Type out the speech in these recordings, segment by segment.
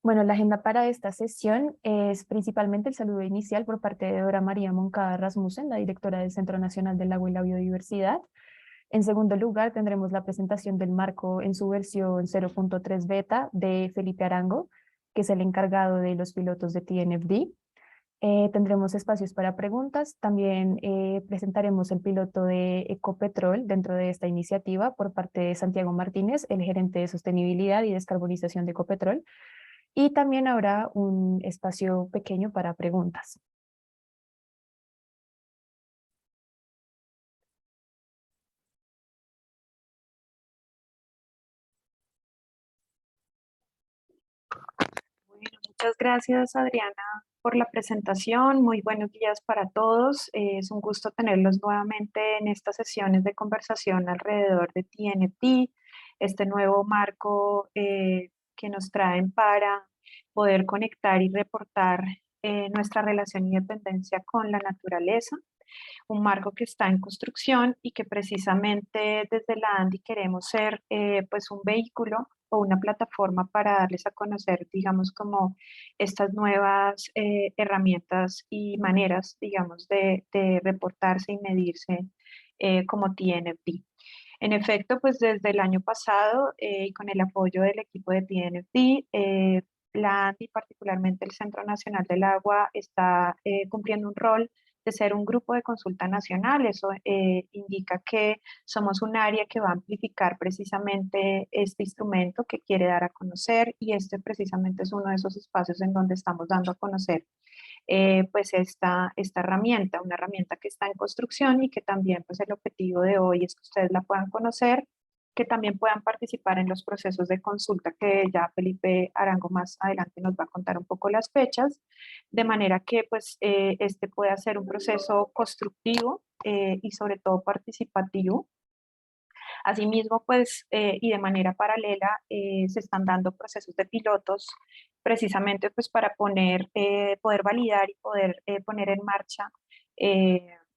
Bueno, la agenda para esta sesión es principalmente el saludo inicial por parte de Dora María Moncada Rasmussen, la directora del Centro Nacional del Agua y la Biodiversidad. En segundo lugar, tendremos la presentación del marco en su versión 0.3 beta de Felipe Arango, que es el encargado de los pilotos de TNFD. Tendremos espacios para preguntas. También presentaremos el piloto de Ecopetrol dentro de esta iniciativa por parte de Santiago Martínez, el gerente de sostenibilidad y descarbonización de Ecopetrol. Y también habrá un espacio pequeño para preguntas. Bueno, muchas gracias, Adriana, por la presentación. Muy buenos días para todos. Es un gusto tenerlos nuevamente en estas sesiones de conversación alrededor de TNT, este nuevo marco que nos traen para poder conectar y reportar nuestra relación y dependencia con la naturaleza. Un marco que está en construcción y que precisamente desde la ANDI queremos ser pues un vehículo o una plataforma para darles a conocer, digamos, como estas nuevas herramientas y maneras, digamos, de reportarse y medirse como TNFD. En efecto, pues desde el año pasado y con el apoyo del equipo de TNFD, la ANDI, particularmente el Centro Nacional del Agua, está cumpliendo un rol de ser un grupo de consulta nacional. Eso indica que somos un área que va a amplificar precisamente este instrumento que quiere dar a conocer, y este precisamente es uno de esos espacios en donde estamos dando a conocer pues esta herramienta, una herramienta que está en construcción y que también pues el objetivo de hoy es que ustedes la puedan conocer, que también puedan participar en los procesos de consulta que ya Felipe Arango más adelante nos va a contar un poco las fechas, de manera que pues este pueda ser un proceso constructivo y sobre todo participativo. Asimismo, pues, y de manera paralela, se están dando procesos de pilotos precisamente pues para poder validar y poder poner en marcha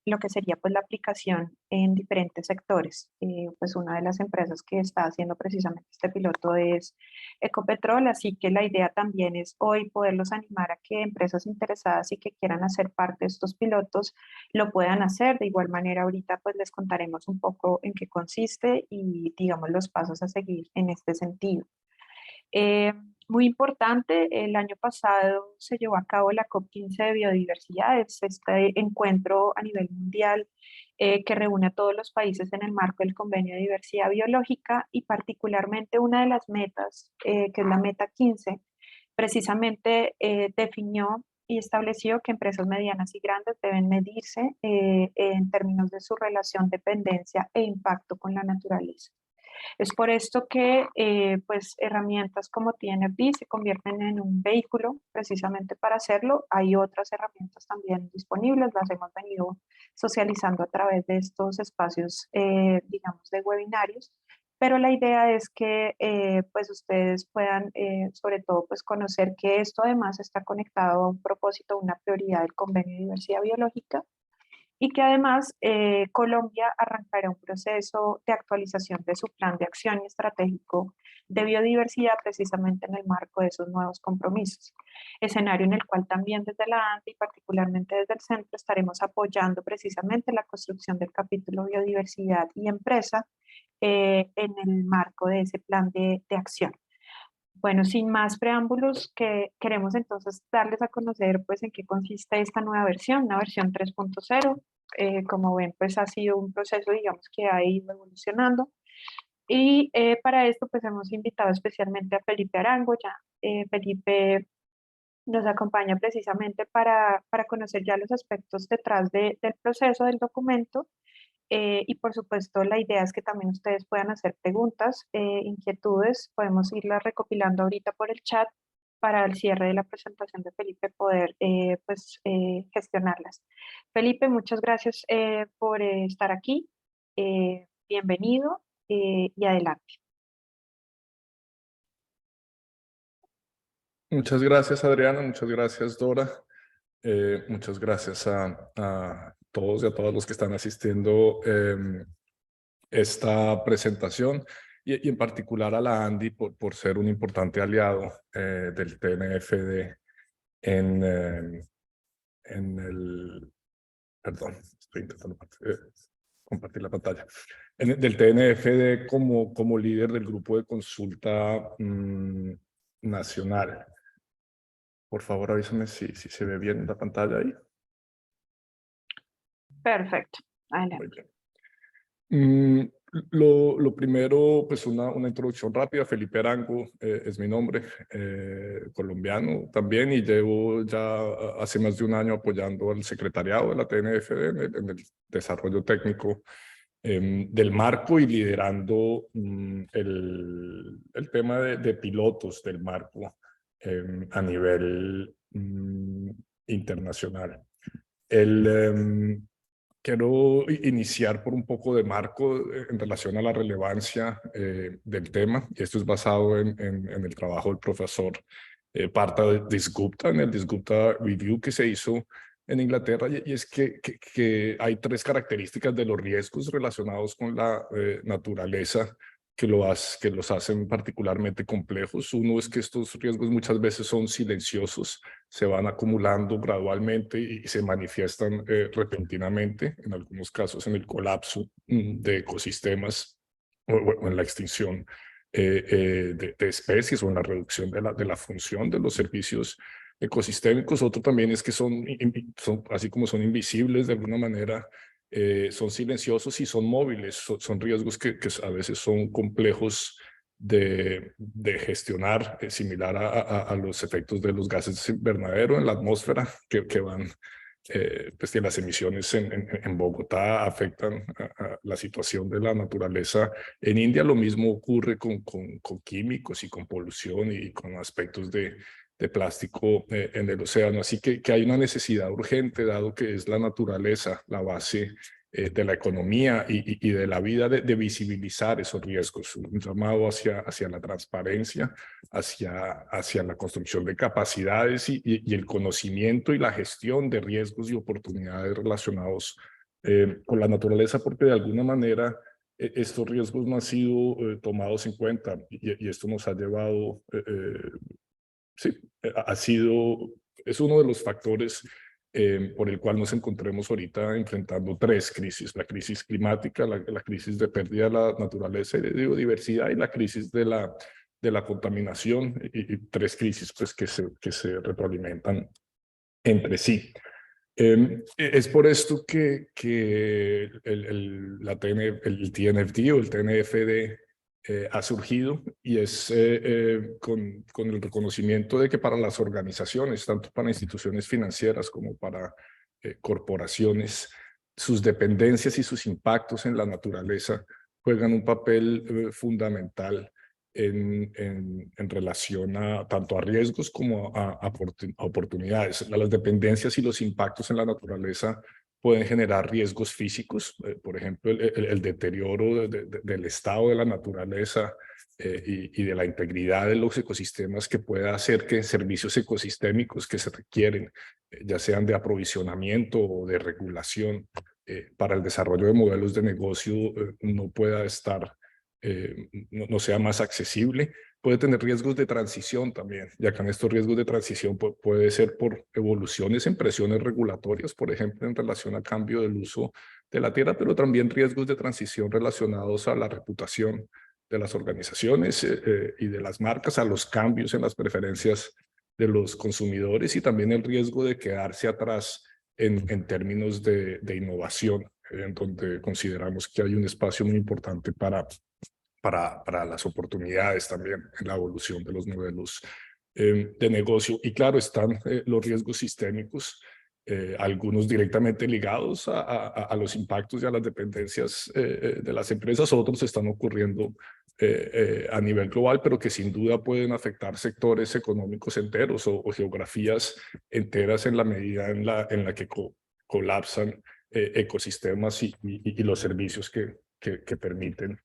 lo que sería pues la aplicación en diferentes sectores. Pues una de las empresas que está haciendo precisamente este piloto es Ecopetrol, así que la idea también es hoy poderlos animar a que empresas interesadas y que quieran hacer parte de estos pilotos lo puedan hacer. De igual manera, ahorita pues les contaremos un poco en qué consiste y digamos los pasos a seguir en este sentido. Eh, Muy importante, el año pasado se llevó a cabo la COP15 de biodiversidad, es este encuentro a nivel mundial que reúne a todos los países en el marco del Convenio de Diversidad Biológica, y particularmente una de las metas, que es la meta 15, precisamente definió y estableció que empresas medianas y grandes deben medirse en términos de su relación, dependencia e impacto con la naturaleza. Es por esto que pues herramientas como TNFD se convierten en un vehículo precisamente para hacerlo. Hay otras herramientas también disponibles, las hemos venido socializando a través de estos espacios, digamos, de webinarios, pero la idea es que pues ustedes puedan sobre todo pues conocer que esto además está conectado a un propósito, una prioridad del Convenio de Diversidad Biológica, y que además Colombia arrancará un proceso de actualización de su plan de acción estratégico de biodiversidad precisamente en el marco de esos nuevos compromisos. Escenario en el cual también desde la ANDI y particularmente desde el centro estaremos apoyando precisamente la construcción del capítulo biodiversidad y empresa en el marco de ese plan de acción. Bueno, sin más preámbulos, que queremos entonces darles a conocer pues en qué consiste esta nueva versión, una versión 3.0. Como ven, pues ha sido un proceso, digamos, que ha ido evolucionando. Y para esto pues hemos invitado especialmente a Felipe Arango. Ya Felipe nos acompaña precisamente para conocer ya los aspectos detrás del proceso del documento. Y por supuesto, la idea es que también ustedes puedan hacer preguntas, inquietudes, podemos irlas recopilando ahorita por el chat para el cierre de la presentación de Felipe poder gestionarlas. Felipe, muchas gracias por estar aquí. Bienvenido y adelante. Muchas gracias, Adriana. Muchas gracias, Dora. Muchas gracias a todos y a todas los que están asistiendo esta presentación. y en particular a la ANDI por ser un importante aliado del TNFD en el... Perdón, estoy intentando compartir la pantalla. Del TNFD como líder del grupo de consulta nacional. Por favor, avísame si se ve bien la pantalla ahí. Perfecto. Adelante. Muy bien. Lo primero, pues una introducción rápida. Felipe Arango es mi nombre, colombiano también, y llevo ya hace más de un año apoyando al secretariado de la TNFD en el desarrollo técnico del marco y liderando el tema de pilotos del marco a nivel internacional. Quiero iniciar por un poco de marco en relación a la relevancia del tema. Esto es basado en el trabajo del profesor Partha Dasgupta, en el Dasgupta Review que se hizo en Inglaterra, y es que hay tres características de los riesgos relacionados con la naturaleza que los hacen particularmente complejos. Uno es que estos riesgos muchas veces son silenciosos, se van acumulando gradualmente y se manifiestan repentinamente, en algunos casos en el colapso de ecosistemas o en la extinción de especies o en la reducción de la función de los servicios ecosistémicos. Otro también es que son así como son invisibles de alguna manera, son silenciosos y son móviles, son riesgos que a veces son complejos de gestionar, similar a los efectos de los gases invernadero en la atmósfera que van, pues que las emisiones en Bogotá afectan a la situación de la naturaleza. En India lo mismo ocurre con químicos y con polución y con aspectos de plástico en el océano. Así que hay una necesidad urgente, dado que es la naturaleza la base de la economía y de la vida, de visibilizar esos riesgos, un llamado hacia la transparencia, hacia la construcción de capacidades y el conocimiento y la gestión de riesgos y oportunidades relacionados con la naturaleza, porque de alguna manera estos riesgos no han sido tomados en cuenta y esto nos ha llevado, sí, es uno de los factores por el cual nos encontremos ahorita enfrentando tres crisis: la crisis climática, la crisis de pérdida de la naturaleza y de biodiversidad, y la crisis de la contaminación, y tres crisis pues, que se retroalimentan entre sí. Es por esto que el TNFD o el TNFD ha surgido, y es con el reconocimiento de que para las organizaciones, tanto para instituciones financieras como para corporaciones, sus dependencias y sus impactos en la naturaleza juegan un papel fundamental en relación tanto a riesgos como a oportunidades. Las dependencias y los impactos en la naturaleza pueden generar riesgos físicos, por ejemplo, el deterioro del estado de la naturaleza y de la integridad de los ecosistemas, que pueda hacer que servicios ecosistémicos que se requieren, ya sean de aprovisionamiento o de regulación para el desarrollo de modelos de negocio, no pueda estar, no sea más accesible. Puede tener riesgos de transición también, ya que en estos riesgos de transición puede ser por evoluciones en presiones regulatorias, por ejemplo, en relación al cambio del uso de la tierra, pero también riesgos de transición relacionados a la reputación de las organizaciones y de las marcas, a los cambios en las preferencias de los consumidores, y también el riesgo de quedarse atrás en términos de innovación, en donde consideramos que hay un espacio muy importante para las oportunidades también en la evolución de los modelos de negocio. Y claro, están los riesgos sistémicos, algunos directamente ligados a los impactos y a las dependencias de las empresas, otros están ocurriendo a nivel global, pero que sin duda pueden afectar sectores económicos enteros o geografías enteras en la medida en la que colapsan ecosistemas y los servicios que permiten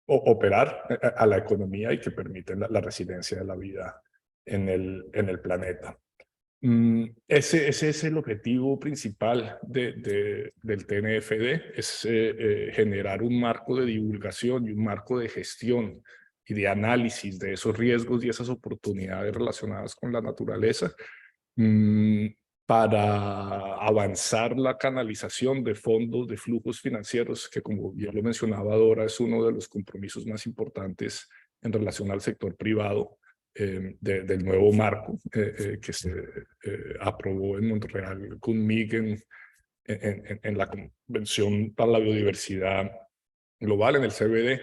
operar a la economía y que permiten la resiliencia de la vida en el planeta. Ese es el objetivo principal del TNFD, es generar un marco de divulgación y un marco de gestión y de análisis de esos riesgos y esas oportunidades relacionadas con la naturaleza, para avanzar la canalización de fondos, de flujos financieros, que como ya lo mencionaba Dora, es uno de los compromisos más importantes en relación al sector privado del nuevo marco que se aprobó en Montreal con MIG en la Convención para la Biodiversidad Global, en el CBD.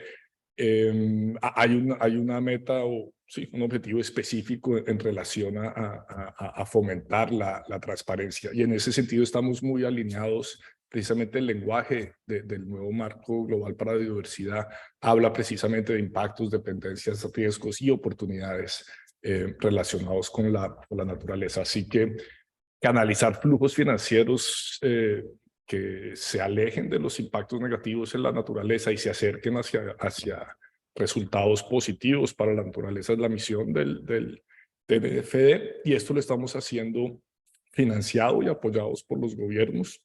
Hay una meta o sí, un objetivo específico en relación a fomentar la transparencia, y en ese sentido estamos muy alineados. Precisamente el lenguaje del nuevo marco global para la biodiversidad habla precisamente de impactos, dependencias, riesgos y oportunidades relacionados con la naturaleza. Así que canalizar flujos financieros que se alejen de los impactos negativos en la naturaleza y se acerquen hacia resultados positivos para la naturaleza es la misión del TNFD, y esto lo estamos haciendo financiado y apoyados por los gobiernos,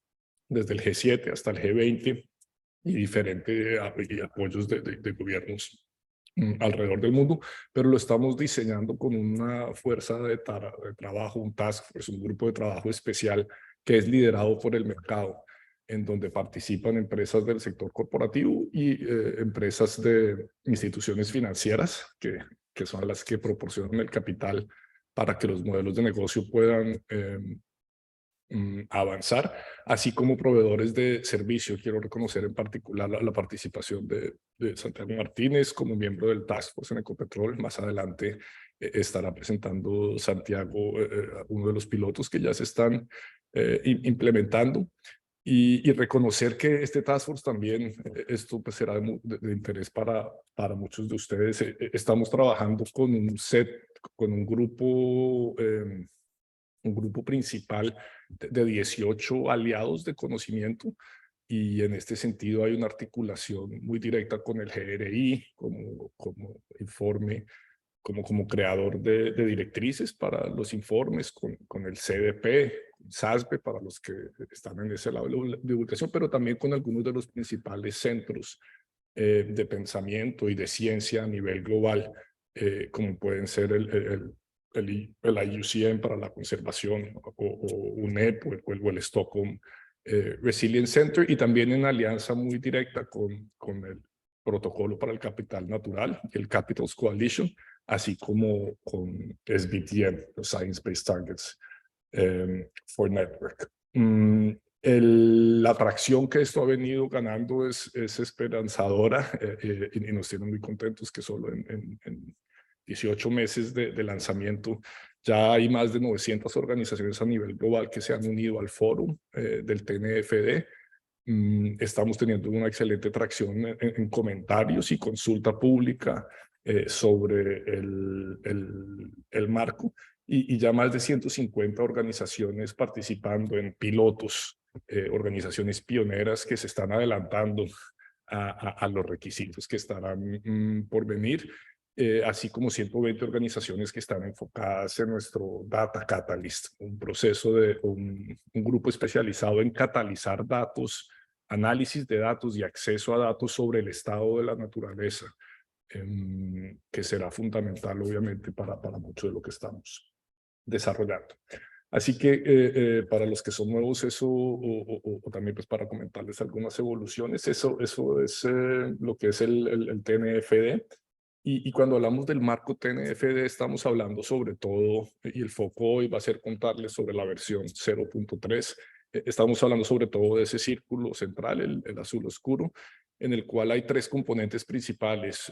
desde el G7 hasta el G20 y diferentes apoyos de gobiernos alrededor del mundo, pero lo estamos diseñando con una fuerza de trabajo, un task force, un grupo de trabajo especial que es liderado por el mercado, en donde participan empresas del sector corporativo y empresas de instituciones financieras, que son las que proporcionan el capital para que los modelos de negocio puedan avanzar, así como proveedores de servicio. Quiero reconocer en particular la participación de Santiago Martínez como miembro del Task Force en Ecopetrol. Más adelante estará presentando Santiago uno de los pilotos que ya se están implementando. Y reconocer que este Task Force también, esto pues será de interés para muchos de ustedes. Estamos trabajando con un grupo principal de 18 aliados de conocimiento, y en este sentido hay una articulación muy directa con el GRI como informe, como creador de directrices para los informes, con el CDP, SASB para los que están en ese lado de divulgación, pero también con algunos de los principales centros de pensamiento y de ciencia a nivel global, como pueden ser el IUCN para la conservación, o UNEP, o el Stockholm Resilience Center, y también en alianza muy directa con el Protocolo para el Capital Natural y el Capitals Coalition, así como con SBTN, los Science Based Targets for Network. La atracción que esto ha venido ganando es esperanzadora, y nos tiene muy contentos que solo en 18 meses de lanzamiento ya hay más de 900 organizaciones a nivel global que se han unido al foro del TNFD. Estamos teniendo una excelente tracción en comentarios y consulta pública sobre el marco, y ya más de 150 organizaciones participando en pilotos, organizaciones pioneras que se están adelantando a los requisitos que estarán por venir, así como 120 organizaciones que están enfocadas en nuestro Data Catalyst, un proceso de un grupo especializado en catalizar datos, análisis de datos y acceso a datos sobre el estado de la naturaleza, que será fundamental obviamente para mucho de lo que estamos desarrollando. Así que para los que son nuevos, eso, o también pues para comentarles algunas evoluciones, eso es lo que es el TNFD. Y cuando hablamos del marco TNFD, estamos hablando sobre todo, y el foco hoy va a ser contarles sobre la versión 0.3. Estamos hablando sobre todo de ese círculo central, el azul oscuro, en el cual hay tres componentes principales: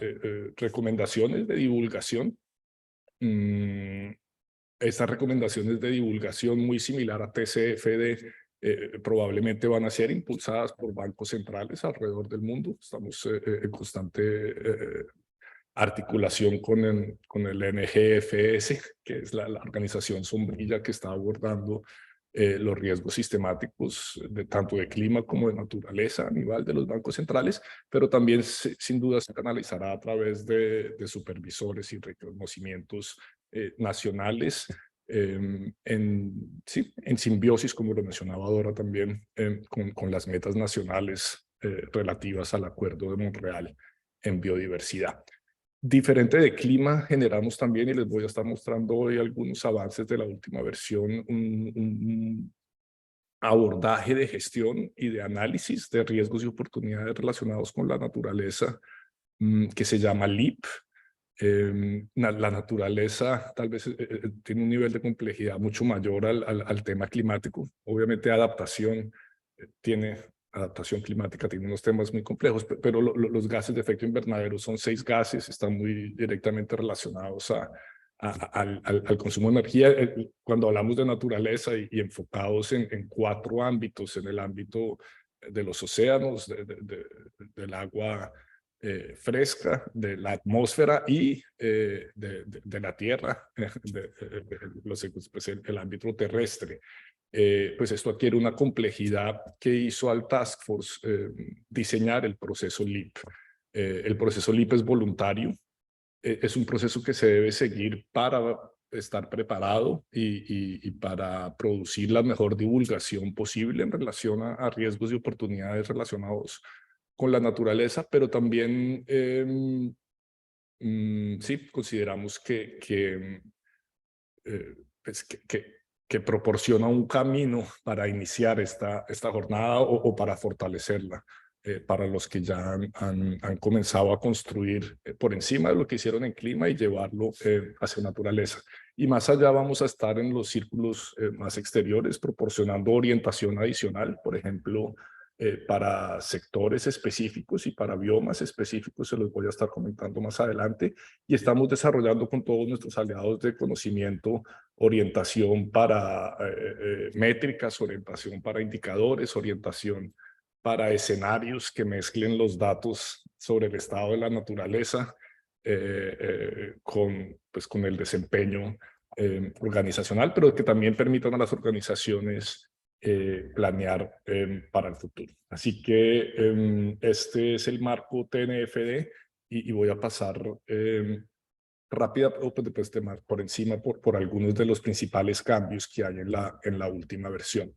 recomendaciones de divulgación. Estas recomendaciones de divulgación, muy similar a TCFD, probablemente van a ser impulsadas por bancos centrales alrededor del mundo. Estamos en constante articulación con el NGFS, que es la organización sombrilla que está abordando los riesgos sistemáticos tanto de clima como de naturaleza a nivel de los bancos centrales, pero también sin duda se canalizará a través de supervisores y reconocimientos nacionales en simbiosis, como lo mencionaba Dora también, con las metas nacionales relativas al Acuerdo de Montreal en biodiversidad. Diferente de clima, generamos también, y les voy a estar mostrando hoy algunos avances de la última versión, un abordaje de gestión y de análisis de riesgos y oportunidades relacionados con la naturaleza, que se llama LEAP. La naturaleza tal vez tiene un nivel de complejidad mucho mayor al tema climático. Obviamente adaptación climática tiene unos temas muy complejos, pero los gases de efecto invernadero son 6 gases, están muy directamente relacionados al consumo de energía. Cuando hablamos de naturaleza y enfocados en 4 ámbitos, en el ámbito de los océanos, del agua fresca, de la atmósfera y de la tierra, el ámbito terrestre. Pues esto adquiere una complejidad que hizo al Task Force diseñar el proceso LEAP. El proceso LEAP es voluntario, es un proceso que se debe seguir para estar preparado y para producir la mejor divulgación posible en relación a riesgos y oportunidades relacionados con la naturaleza, pero también sí, consideramos pues que proporciona un camino para iniciar esta jornada o para fortalecerla, para los que ya han comenzado a construir por encima de lo que hicieron en clima y llevarlo hacia naturaleza. Y más allá vamos a estar en los círculos más exteriores, proporcionando orientación adicional, por ejemplo, para sectores específicos y para biomas específicos, se los voy a estar comentando más adelante, y estamos desarrollando con todos nuestros aliados de conocimiento orientación para métricas, orientación para indicadores, orientación para escenarios que mezclen los datos sobre el estado de la naturaleza con el desempeño organizacional, pero que también permitan a las organizaciones planear para el futuro. Así que este es el marco TNFD y voy a pasar rápida por encima por algunos de los principales cambios que hay en la última versión.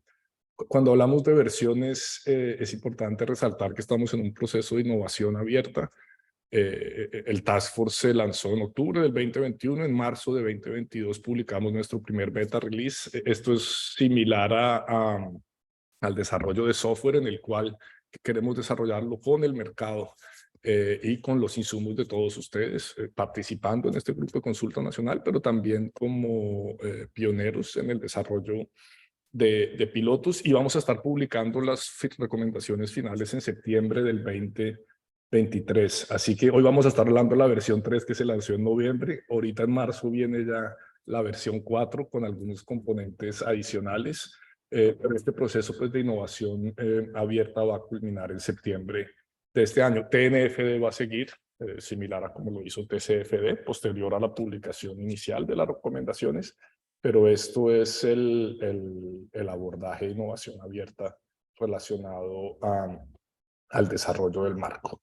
Cuando hablamos de versiones, es importante resaltar que estamos en un proceso de innovación abierta. El Task Force se lanzó en octubre del 2021, en marzo de 2022 publicamos nuestro primer beta release. Esto es similar al desarrollo de software, en el cual queremos desarrollarlo con el mercado y con los insumos de todos ustedes, participando en este grupo de consulta nacional, pero también como pioneros en el desarrollo de pilotos, y vamos a estar publicando las recomendaciones finales en septiembre del 2023. Así que hoy vamos a estar hablando de la versión 3 que se lanzó en noviembre. Ahorita en marzo viene ya la versión 4 con algunos componentes adicionales. Pero este proceso pues, de innovación abierta va a culminar en septiembre de este año. TNFD va a seguir, similar a como lo hizo TCFD, posterior a la publicación inicial de las recomendaciones, pero esto es el abordaje de innovación abierta relacionado al desarrollo del marco.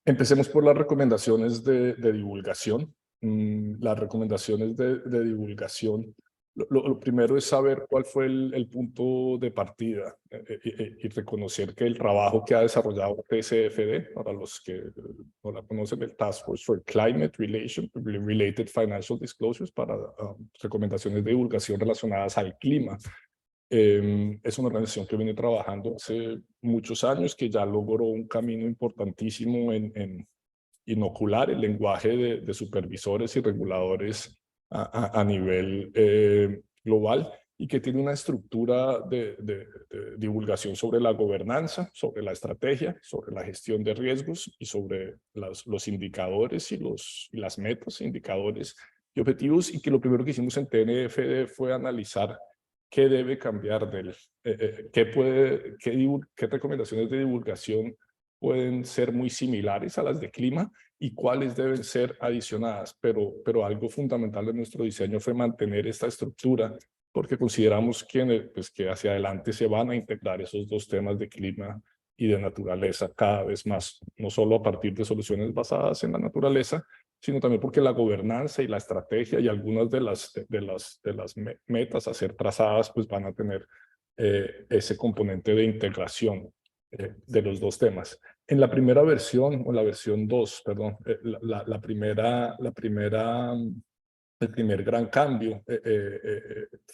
Empecemos por las recomendaciones de divulgación. Las recomendaciones de divulgación, lo primero es saber cuál fue el punto de partida y reconocer que el trabajo que ha desarrollado TCFD, para los que no la conocen, el Task Force for Climate Related Financial Disclosures, para recomendaciones de divulgación relacionadas al clima. Es una organización que viene trabajando hace muchos años, que ya logró un camino importantísimo en inocular el lenguaje de supervisores y reguladores a nivel global, y que tiene una estructura de divulgación sobre la gobernanza, sobre la estrategia, sobre la gestión de riesgos y sobre los indicadores y las metas, indicadores y objetivos, y que lo primero que hicimos en TNFD fue analizar qué debe cambiar qué recomendaciones de divulgación pueden ser muy similares a las de clima y cuáles deben ser adicionadas, pero algo fundamental de nuestro diseño fue mantener esta estructura, porque consideramos que hacia adelante se van a integrar esos dos temas de clima y de naturaleza cada vez más, no solo a partir de soluciones basadas en la naturaleza, sino también porque la gobernanza y la estrategia y algunas de las metas a ser trazadas pues van a tener ese componente de integración de los dos temas. En la primera versión, o la versión 2, perdón, el primer gran cambio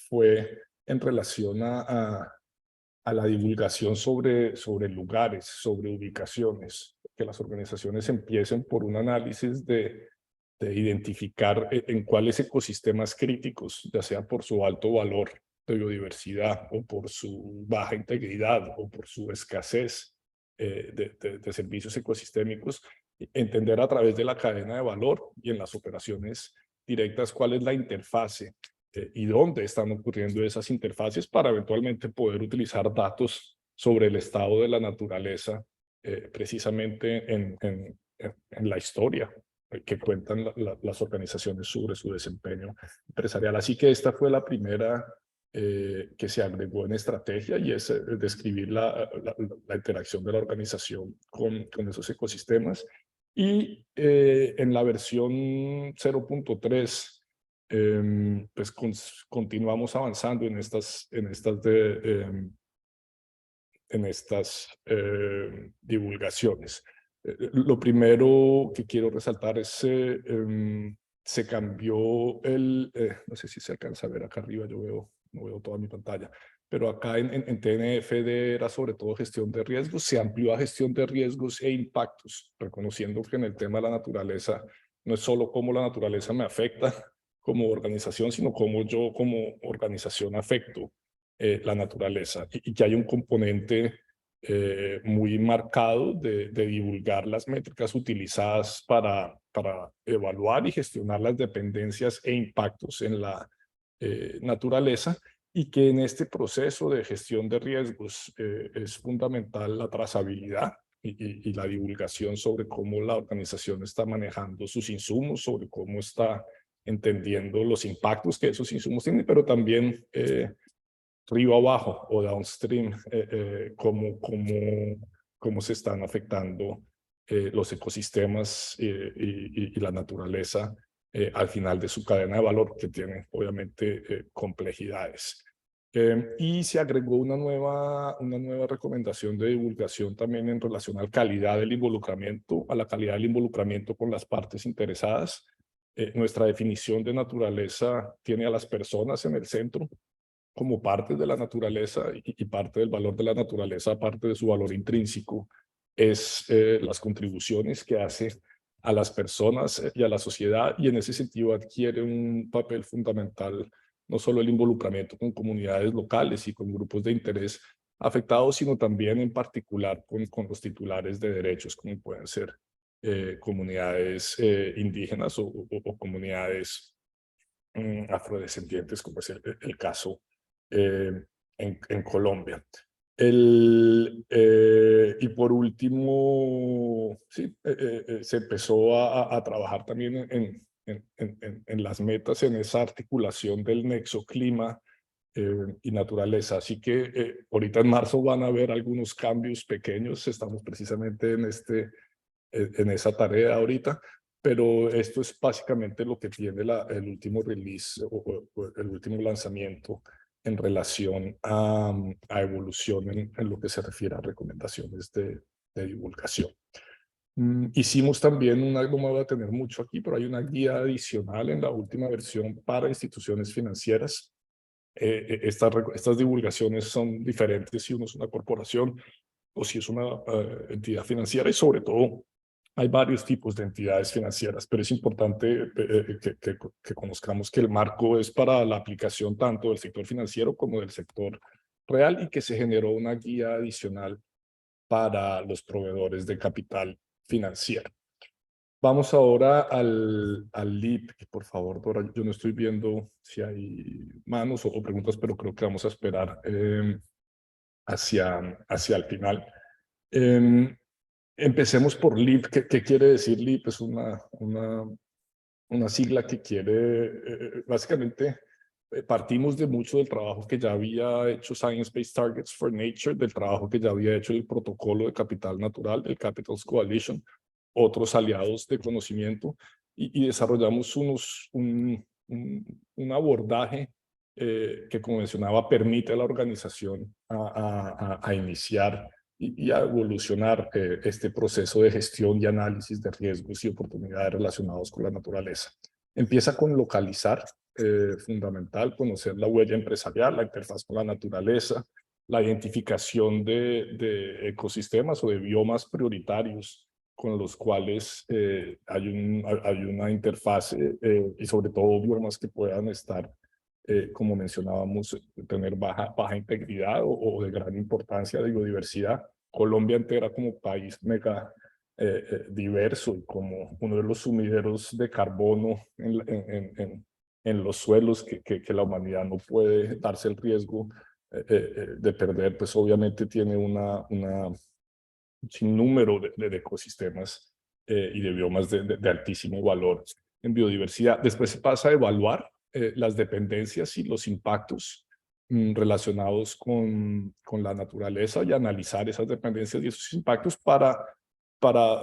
fue en relación a la divulgación sobre lugares, sobre ubicaciones, que las organizaciones empiecen por un análisis de identificar en cuáles ecosistemas críticos, ya sea por su alto valor de biodiversidad o por su baja integridad o por su escasez de servicios ecosistémicos, entender a través de la cadena de valor y en las operaciones directas cuál es la interfase y dónde están ocurriendo esas interfaces para eventualmente poder utilizar datos sobre el estado de la naturaleza precisamente en la historia que cuentan las organizaciones sobre su desempeño empresarial. Así que esta fue la primera que se agregó en estrategia, y es describir la interacción de la organización con esos ecosistemas. Y en la versión 0.3, pues continuamos avanzando en estas divulgaciones. Lo primero que quiero resaltar es se cambió no sé si se alcanza a ver acá arriba, no veo toda mi pantalla, pero acá en TNFD era sobre todo gestión de riesgos, se amplió a gestión de riesgos e impactos, reconociendo que en el tema de la naturaleza no es solo cómo la naturaleza me afecta como organización, sino cómo yo como organización afecto la naturaleza, y que hay un componente muy marcado de divulgar las métricas utilizadas para evaluar y gestionar las dependencias e impactos en la naturaleza, y que en este proceso de gestión de riesgos es fundamental la trazabilidad y la divulgación sobre cómo la organización está manejando sus insumos, sobre cómo está entendiendo los impactos que esos insumos tienen, pero también río abajo o downstream, cómo se están afectando los ecosistemas y la naturaleza al final de su cadena de valor, que tiene obviamente complejidades. Y se agregó una nueva recomendación de divulgación también en relación a la calidad del involucramiento, con las partes interesadas. Nuestra definición de naturaleza tiene a las personas en el centro como parte de la naturaleza, y parte del valor de la naturaleza, aparte de su valor intrínseco, es las contribuciones que hace a las personas y a la sociedad, y en ese sentido adquiere un papel fundamental no solo el involucramiento con comunidades locales y con grupos de interés afectados, sino también en particular con los titulares de derechos, como pueden ser comunidades indígenas o comunidades afrodescendientes, como es el caso en Colombia. Y por último, sí, se empezó a trabajar también en las metas, en esa articulación del nexo clima y naturaleza. Así que ahorita en marzo van a haber algunos cambios pequeños. Estamos precisamente en esa tarea ahorita, pero esto es básicamente lo que tiene el último release o el último lanzamiento en relación a evolución en lo que se refiere a recomendaciones de divulgación. Hicimos también no me voy a tener mucho aquí, pero hay una guía adicional en la última versión para instituciones financieras. Estas divulgaciones son diferentes si uno es una corporación o si es una entidad financiera, y sobre todo hay varios tipos de entidades financieras, pero es importante que conozcamos que el marco es para la aplicación tanto del sector financiero como del sector real, y que se generó una guía adicional para los proveedores de capital financiero. Vamos ahora al LEAP, que por favor, Dora, yo no estoy viendo si hay manos o preguntas, pero creo que vamos a esperar hacia el final. Empecemos por LEAP. ¿Qué quiere decir LEAP? Es una sigla que quiere básicamente partimos de mucho del trabajo que ya había hecho Science Based Targets for Nature, del trabajo que ya había hecho el protocolo de capital natural, el Capitals Coalition, otros aliados de conocimiento, y desarrollamos un abordaje que, como mencionaba, permite a la organización a iniciar y a evolucionar este proceso de gestión y análisis de riesgos y oportunidades relacionados con la naturaleza. Empieza con localizar, fundamental, conocer la huella empresarial, la interfaz con la naturaleza, la identificación de ecosistemas o de biomas prioritarios con los cuales hay una interfaz y sobre todo biomas que puedan estar, como mencionábamos, tener baja integridad o de gran importancia de biodiversidad. Colombia entera como país mega diverso y como uno de los sumideros de carbono en los suelos que la humanidad no puede darse el riesgo de perder, pues obviamente tiene un sinnúmero de ecosistemas y de biomas de altísimo valor en biodiversidad. Después se pasa a evaluar las dependencias y los impactos relacionados con la naturaleza y analizar esas dependencias y esos impactos para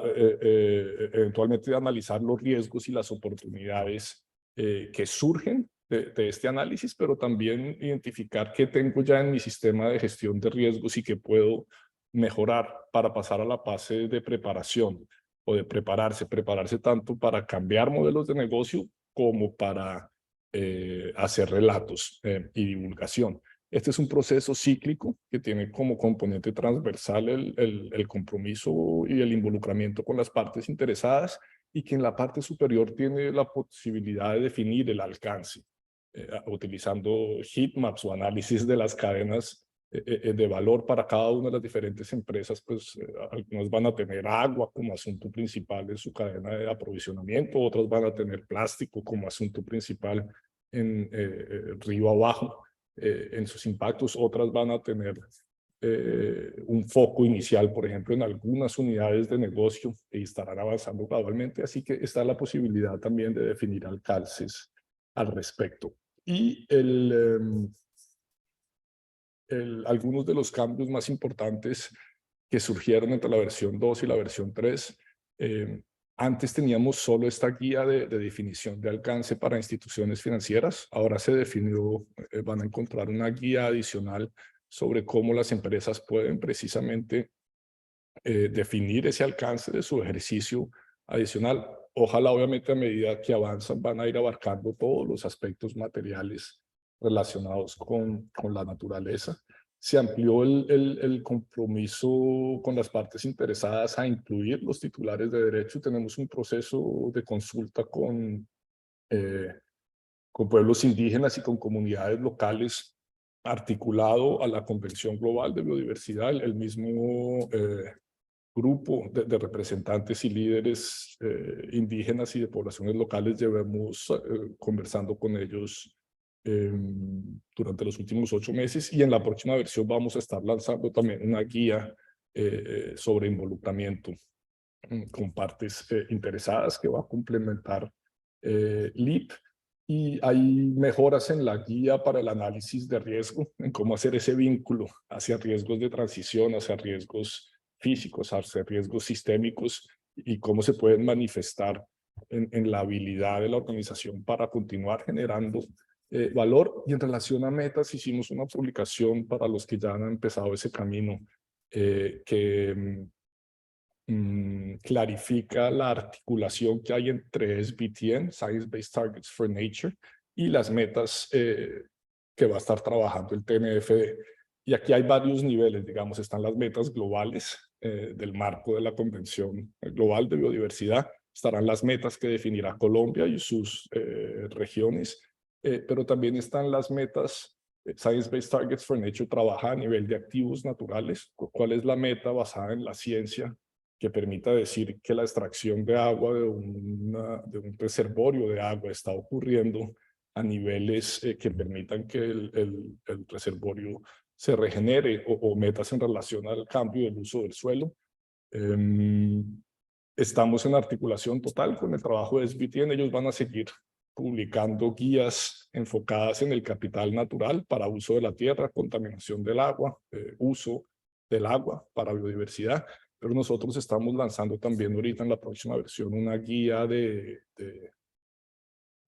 eventualmente analizar los riesgos y las oportunidades que surgen de este análisis, pero también identificar qué tengo ya en mi sistema de gestión de riesgos y qué puedo mejorar para pasar a la fase de preparación o de prepararse tanto para cambiar modelos de negocio como para hacer relatos y divulgación. Este es un proceso cíclico que tiene como componente transversal el compromiso y el involucramiento con las partes interesadas y que en la parte superior tiene la posibilidad de definir el alcance, utilizando heatmaps o análisis de las cadenas de valor para cada una de las diferentes empresas. Pues algunas van a tener agua como asunto principal en su cadena de aprovisionamiento, otras van a tener plástico como asunto principal en río abajo en sus impactos, otras van a tener un foco inicial, por ejemplo, en algunas unidades de negocio y estarán avanzando gradualmente, así que está la posibilidad también de definir alcances al respecto. Y algunos de los cambios más importantes que surgieron entre la versión 2 y la versión 3. Antes teníamos solo esta guía de definición de alcance para instituciones financieras. Ahora se definió, van a encontrar una guía adicional sobre cómo las empresas pueden precisamente definir ese alcance de su ejercicio adicional. Ojalá, obviamente, a medida que avanzan, van a ir abarcando todos los aspectos materiales relacionados con la naturaleza. Se amplió el compromiso con las partes interesadas a incluir los titulares de derecho. Tenemos un proceso de consulta con pueblos indígenas y con comunidades locales articulado a la Convención Global de Biodiversidad. El mismo grupo de representantes y líderes indígenas y de poblaciones locales llevamos conversando con ellos durante los últimos 8 meses, y en la próxima versión vamos a estar lanzando también una guía sobre involucramiento con partes interesadas que va a complementar LEAP. Y hay mejoras en la guía para el análisis de riesgo, en cómo hacer ese vínculo hacia riesgos de transición, hacia riesgos físicos, hacia riesgos sistémicos, y cómo se pueden manifestar en la habilidad de la organización para continuar generando valor. Y en relación a metas, hicimos una publicación para los que ya han empezado ese camino que clarifica la articulación que hay entre SBTN, Science Based Targets for Nature, y las metas que va a estar trabajando el TNFD. Y aquí hay varios niveles, digamos, están las metas globales del marco de la Convención Global de Biodiversidad, estarán las metas que definirá Colombia y sus regiones, pero también están las metas. Science Based Targets for Nature trabaja a nivel de activos naturales. ¿Cuál es la meta basada en la ciencia que permita decir que la extracción de agua de un reservorio de agua está ocurriendo a niveles que permitan que el reservorio se regenere, o metas en relación al cambio del uso del suelo? Estamos en articulación total con el trabajo de SBTN. Ellos van a seguir publicando guías enfocadas en el capital natural para uso de la tierra, contaminación del agua, uso del agua para biodiversidad, pero nosotros estamos lanzando también ahorita en la próxima versión una guía de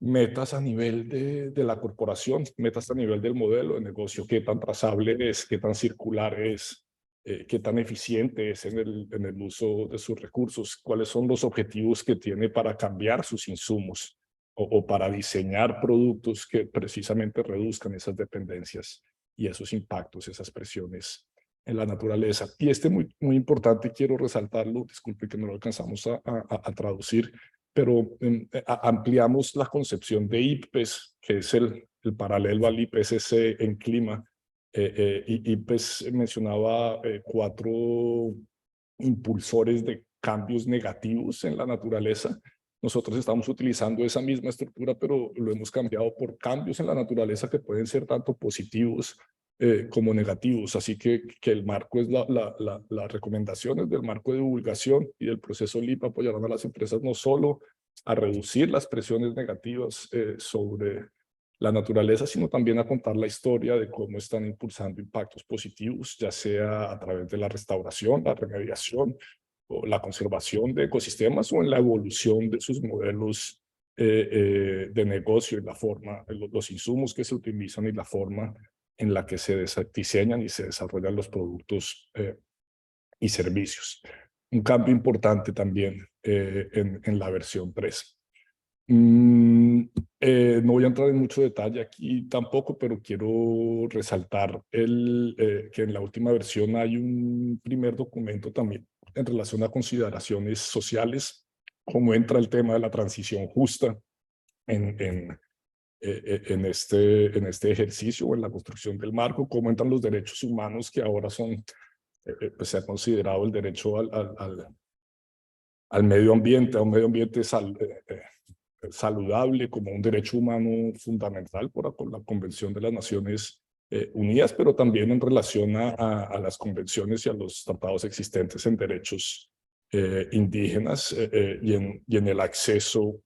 metas a nivel de la corporación, metas a nivel del modelo de negocio, qué tan trazable es, qué tan circular es, qué tan eficiente es en el uso de sus recursos, cuáles son los objetivos que tiene para cambiar sus insumos o para diseñar productos que precisamente reduzcan esas dependencias y esos impactos, esas presiones en la naturaleza. Y muy importante, quiero resaltarlo, disculpe que no lo alcanzamos a traducir, pero ampliamos la concepción de IPPES, que es el paralelo al IPCC en clima. IPPES mencionaba 4 impulsores de cambios negativos en la naturaleza. Nosotros estamos utilizando esa misma estructura, pero lo hemos cambiado por cambios en la naturaleza que pueden ser tanto positivos como negativos. Así que el marco es las recomendaciones del marco de divulgación y del proceso LEAP apoyarán a las empresas no solo a reducir las presiones negativas sobre la naturaleza, sino también a contar la historia de cómo están impulsando impactos positivos, ya sea a través de la restauración, la remediación o la conservación de ecosistemas o en la evolución de sus modelos de negocio y la forma, los insumos que se utilizan y la forma en la que se diseñan y se desarrollan los productos y servicios. Un cambio importante también en la versión 3. No voy a entrar en mucho detalle aquí tampoco, pero quiero resaltar que en la última versión hay un primer documento también en relación a consideraciones sociales, cómo entra el tema de la transición justa en este ejercicio o en la construcción del marco, cómo entran los derechos humanos que ahora son, pues se ha considerado el derecho al medio ambiente, a un medio ambiente saludable como un derecho humano fundamental por la Convención de las Naciones Unidas, pero también en relación a las convenciones y a los tratados existentes en derechos indígenas y en el acceso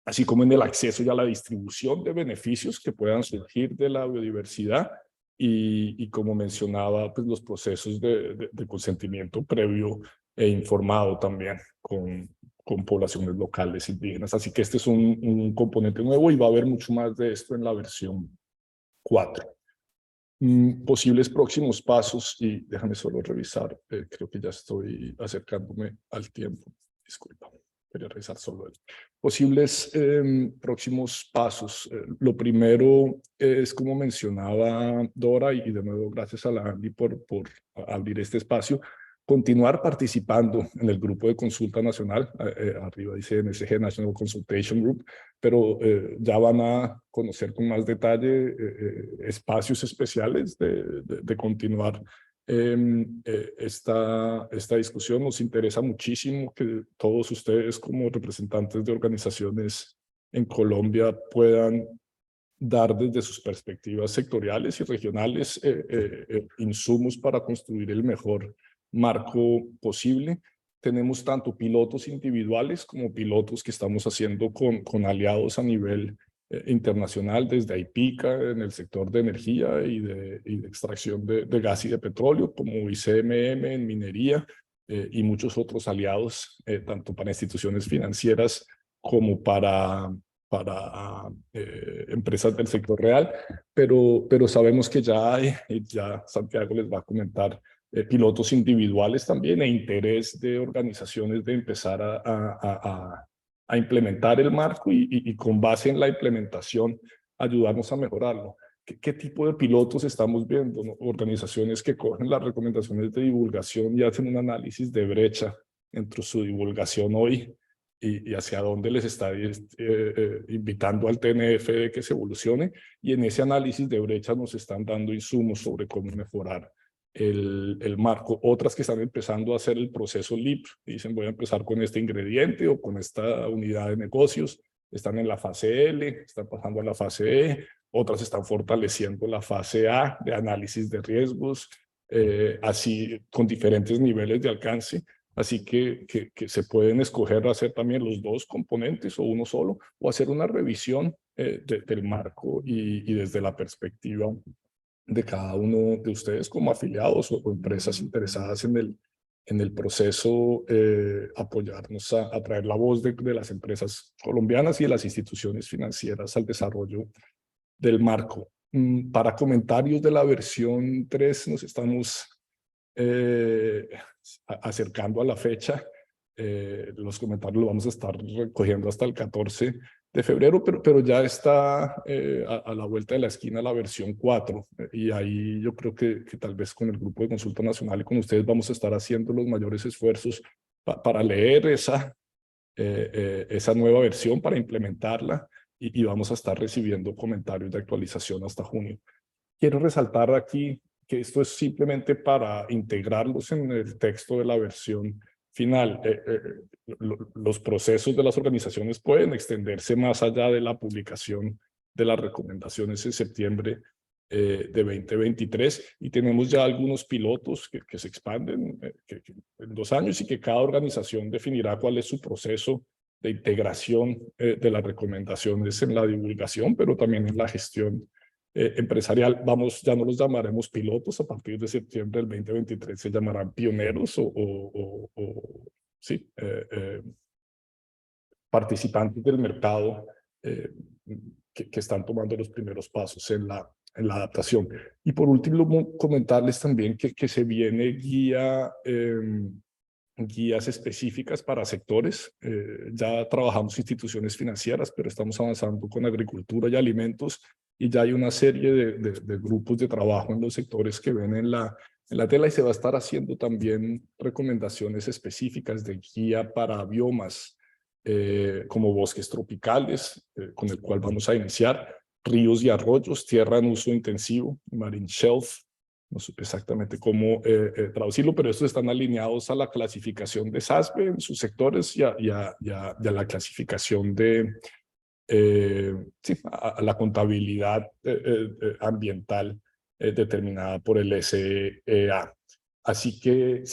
así como en el acceso y a la distribución de beneficios que puedan surgir de la biodiversidad y como mencionaba, pues los procesos de consentimiento previo e informado también con poblaciones locales indígenas. Así que este es un componente nuevo y va a haber mucho más de esto en la versión 4. Posibles próximos pasos, y déjame solo revisar, creo que ya estoy acercándome al tiempo, disculpa. Quería revisar solo el. Posibles próximos pasos. Lo primero es, como mencionaba Dora, y de nuevo gracias a la Andy por abrir este espacio, continuar participando en el grupo de consulta nacional. Arriba dice NSG, National Consultation Group, pero ya van a conocer con más detalle espacios especiales de continuar esta discusión. Nos interesa muchísimo que todos ustedes como representantes de organizaciones en Colombia puedan dar desde sus perspectivas sectoriales y regionales insumos para construir el mejor marco posible. Tenemos tanto pilotos individuales como pilotos que estamos haciendo con aliados a nivel internacional, desde AIPICA en el sector de energía y de extracción de gas y de petróleo, como ICMM en minería y muchos otros aliados, tanto para instituciones financieras como para empresas del sector real, pero sabemos que ya hay, y ya Santiago les va a comentar, pilotos individuales también e interés de organizaciones de empezar a implementar el marco y con base en la implementación ayudarnos a mejorarlo. ¿Qué tipo de pilotos estamos viendo? ¿No? Organizaciones que cogen las recomendaciones de divulgación y hacen un análisis de brecha entre su divulgación hoy y hacia dónde les está invitando al TNF de que se evolucione, y en ese análisis de brecha nos están dando insumos sobre cómo mejorar el marco. Otras que están empezando a hacer el proceso LEAP, dicen voy a empezar con este ingrediente o con esta unidad de negocios, están en la fase L, están pasando a la fase E, otras están fortaleciendo la fase A de análisis de riesgos, así con diferentes niveles de alcance. Así que se pueden escoger hacer también los dos componentes o uno solo, o hacer una revisión del marco y desde la perspectiva de cada uno de ustedes como afiliados o empresas interesadas en el proceso, apoyarnos a traer la voz de las empresas colombianas y de las instituciones financieras al desarrollo del marco. Para comentarios de la versión 3 nos estamos acercando a la fecha. Los comentarios los vamos a estar recogiendo hasta el 14 de febrero, pero ya está a la vuelta de la esquina la versión 4, y ahí yo creo que tal vez con el Grupo de Consulta Nacional y con ustedes vamos a estar haciendo los mayores esfuerzos para leer esa nueva versión, para implementarla, y vamos a estar recibiendo comentarios de actualización hasta junio. Quiero resaltar aquí que esto es simplemente para integrarlos en el texto de la versión final. Los procesos de las organizaciones pueden extenderse más allá de la publicación de las recomendaciones en septiembre de 2023, y tenemos ya algunos pilotos que se expanden en 2 años, y que cada organización definirá cuál es su proceso de integración de las recomendaciones en la divulgación, pero también en la gestión empresarial. Ya no los llamaremos pilotos, a partir de septiembre del 2023 se llamarán pioneros sí, participantes del mercado que están tomando los primeros pasos en la adaptación. Y por último, comentarles también que se viene guías específicas para sectores. Ya trabajamos instituciones financieras, pero estamos avanzando con agricultura y alimentos, y ya hay una serie de grupos de trabajo en los sectores que ven en la tela, y se va a estar haciendo también recomendaciones específicas de guía para biomas, como bosques tropicales, con el cual vamos a iniciar, ríos y arroyos, tierra en uso intensivo, marine shelf. No sé exactamente cómo traducirlo, pero estos están alineados a la clasificación de SASB en sus sectores y a la clasificación de sí, a la contabilidad ambiental determinada por el SEA. Así que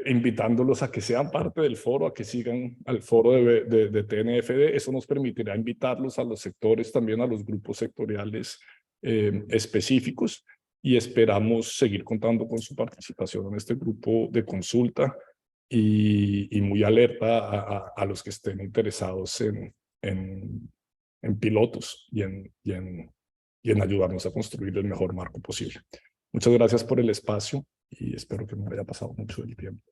invitándolos a que sean parte del foro, a que sigan al foro de TNFD. Eso nos permitirá invitarlos a los sectores, también a los grupos sectoriales específicos, y esperamos seguir contando con su participación en este grupo de consulta, y muy alerta a los que estén interesados en pilotos y en ayudarnos a construir el mejor marco posible. Muchas gracias por el espacio y espero que no haya pasado mucho del tiempo.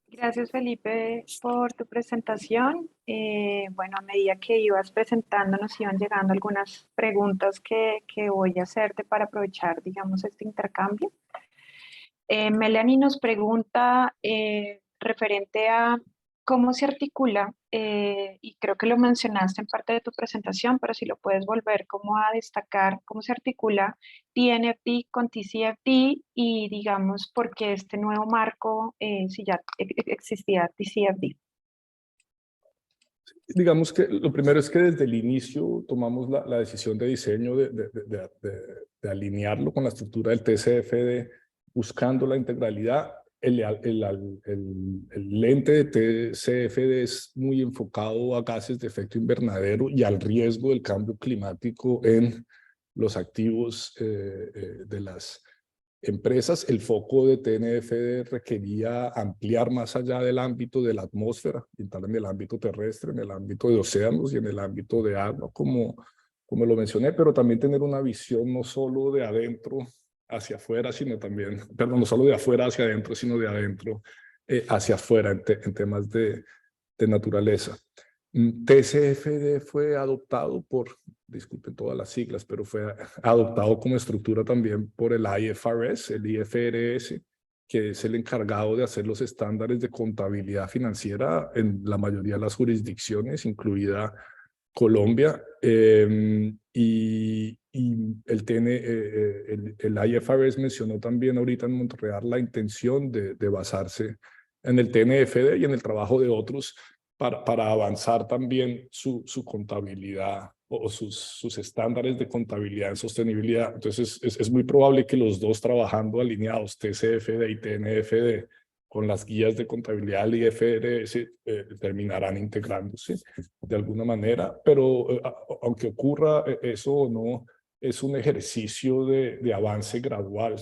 Gracias, Felipe, por tu presentación. Bueno, a medida que ibas presentando nos iban llegando algunas preguntas que voy a hacerte para aprovechar, digamos, este intercambio. Melanie nos pregunta referente a cómo se articula, y creo que lo mencionaste en parte de tu presentación, pero si lo puedes volver como a destacar, cómo se articula TNFD con TCFD, y digamos por qué este nuevo marco, si ya existía TCFD. Digamos que lo primero es que desde el inicio tomamos la decisión de diseño de alinearlo con la estructura del TCFD, buscando la integralidad. El lente de TCFD es muy enfocado a gases de efecto invernadero y al riesgo del cambio climático en los activos de las empresas. El foco de TNFD requería ampliar más allá del ámbito de la atmósfera, y tal en el ámbito terrestre, en el ámbito de océanos y en el ámbito de agua, como lo mencioné, pero también tener una visión no solo de adentro hacia afuera, sino también, perdón, no solo de afuera hacia adentro, sino de adentro hacia afuera en temas de naturaleza. TCFD fue adoptado disculpen todas las siglas, pero fue adoptado como estructura también por el IFRS, el IFRS, que es el encargado de hacer los estándares de contabilidad financiera en la mayoría de las jurisdicciones, incluida Colombia. Y el IFRS mencionó también ahorita en Montreal la intención de basarse en el TNFD y en el trabajo de otros para avanzar también su contabilidad o sus estándares de contabilidad en sostenibilidad. Entonces, es muy probable que los dos trabajando alineados, TCFD y TNFD, con las guías de contabilidad del IFRS, terminarán integrándose de alguna manera, pero aunque ocurra eso o no, es un ejercicio de avance gradual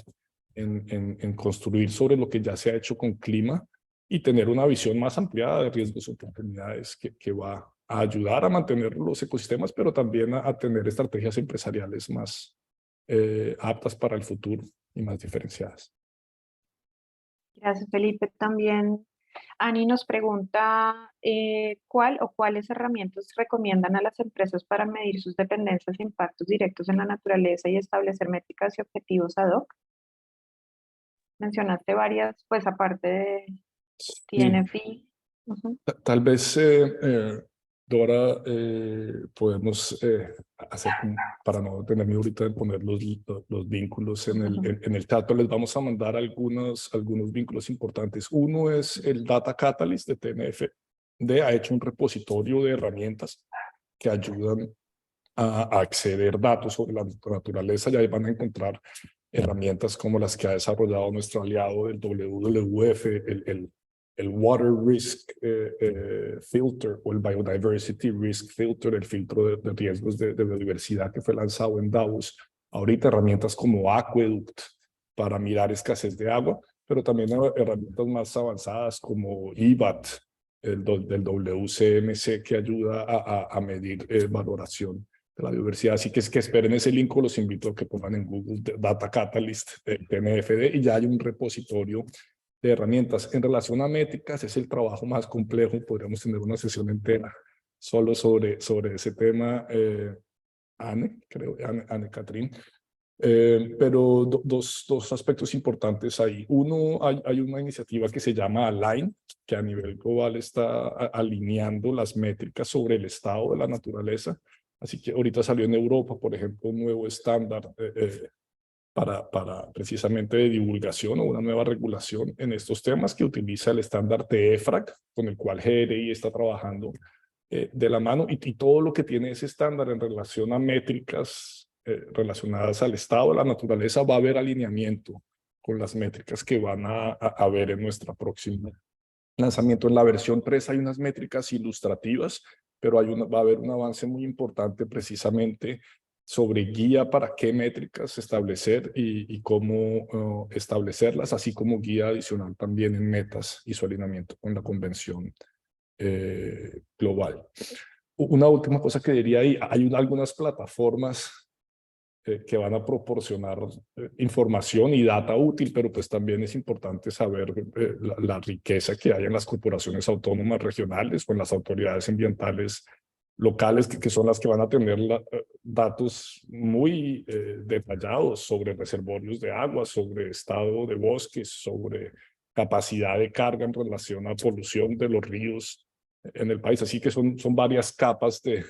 en construir sobre lo que ya se ha hecho con clima y tener una visión más ampliada de riesgos y oportunidades que va a ayudar a mantener los ecosistemas, pero también a tener estrategias empresariales más aptas para el futuro y más diferenciadas. Gracias, Felipe. También Ani nos pregunta ¿cuál o cuáles herramientas recomiendan a las empresas para medir sus dependencias e impactos directos en la naturaleza y establecer métricas y objetivos ad hoc? Mencionaste varias, pues aparte de TNFD. Tal vez, Dora, podemos hacer, para no tenerme ahorita de poner los vínculos en el chat, les vamos a mandar algunos vínculos importantes. Uno es el Data Catalyst de TNFD, ha hecho un repositorio de herramientas que ayudan a acceder datos sobre la naturaleza, y ahí van a encontrar herramientas como las que ha desarrollado nuestro aliado del WWF, el Water Risk Filter o el Biodiversity Risk Filter, el filtro de riesgos de biodiversidad que fue lanzado en Davos. Ahorita herramientas como Aqueduct para mirar escasez de agua, pero también herramientas más avanzadas como IBAT, del WCMC, que ayuda a medir valoración de la biodiversidad. Así que es que esperen ese link, los invito a que pongan en Google Data Catalyst TNFD y ya hay un repositorio de herramientas. En relación a métricas, es el trabajo más complejo, podríamos tener una sesión entera solo sobre ese tema, Anne Catherine. Pero dos aspectos importantes ahí. Uno, hay una iniciativa que se llama Align, que a nivel global está alineando las métricas sobre el estado de la naturaleza. Así que ahorita salió en Europa, por ejemplo, un nuevo estándar para precisamente de divulgación o una nueva regulación en estos temas, que utiliza el estándar TEFRAG, con el cual GRI está trabajando de la mano, y todo lo que tiene ese estándar en relación a métricas relacionadas al estado de la naturaleza va a haber alineamiento con las métricas que van a ver en nuestra próxima lanzamiento. En la versión 3 hay unas métricas ilustrativas, pero va a haber un avance muy importante precisamente sobre guía para qué métricas establecer y cómo establecerlas, así como guía adicional también en metas y su alineamiento con la convención global. Una última cosa que diría ahí, hay algunas plataformas que van a proporcionar información y data útil, pero pues también es importante saber la riqueza que hay en las corporaciones autónomas regionales o en las autoridades ambientales locales, que son las que van a tener datos muy detallados sobre reservorios de agua, sobre estado de bosques, sobre capacidad de carga en relación a polución de los ríos en el país. Así que son varias capas de...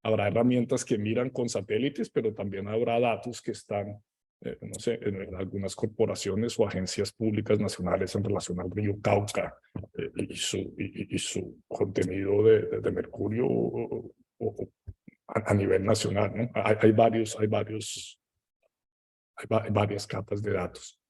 Habrá herramientas que miran con satélites, pero también habrá datos que están, no sé, en algunas corporaciones o agencias públicas nacionales en relación al río Cauca y su contenido de mercurio a nivel nacional, ¿no? Hay varias capas de datos.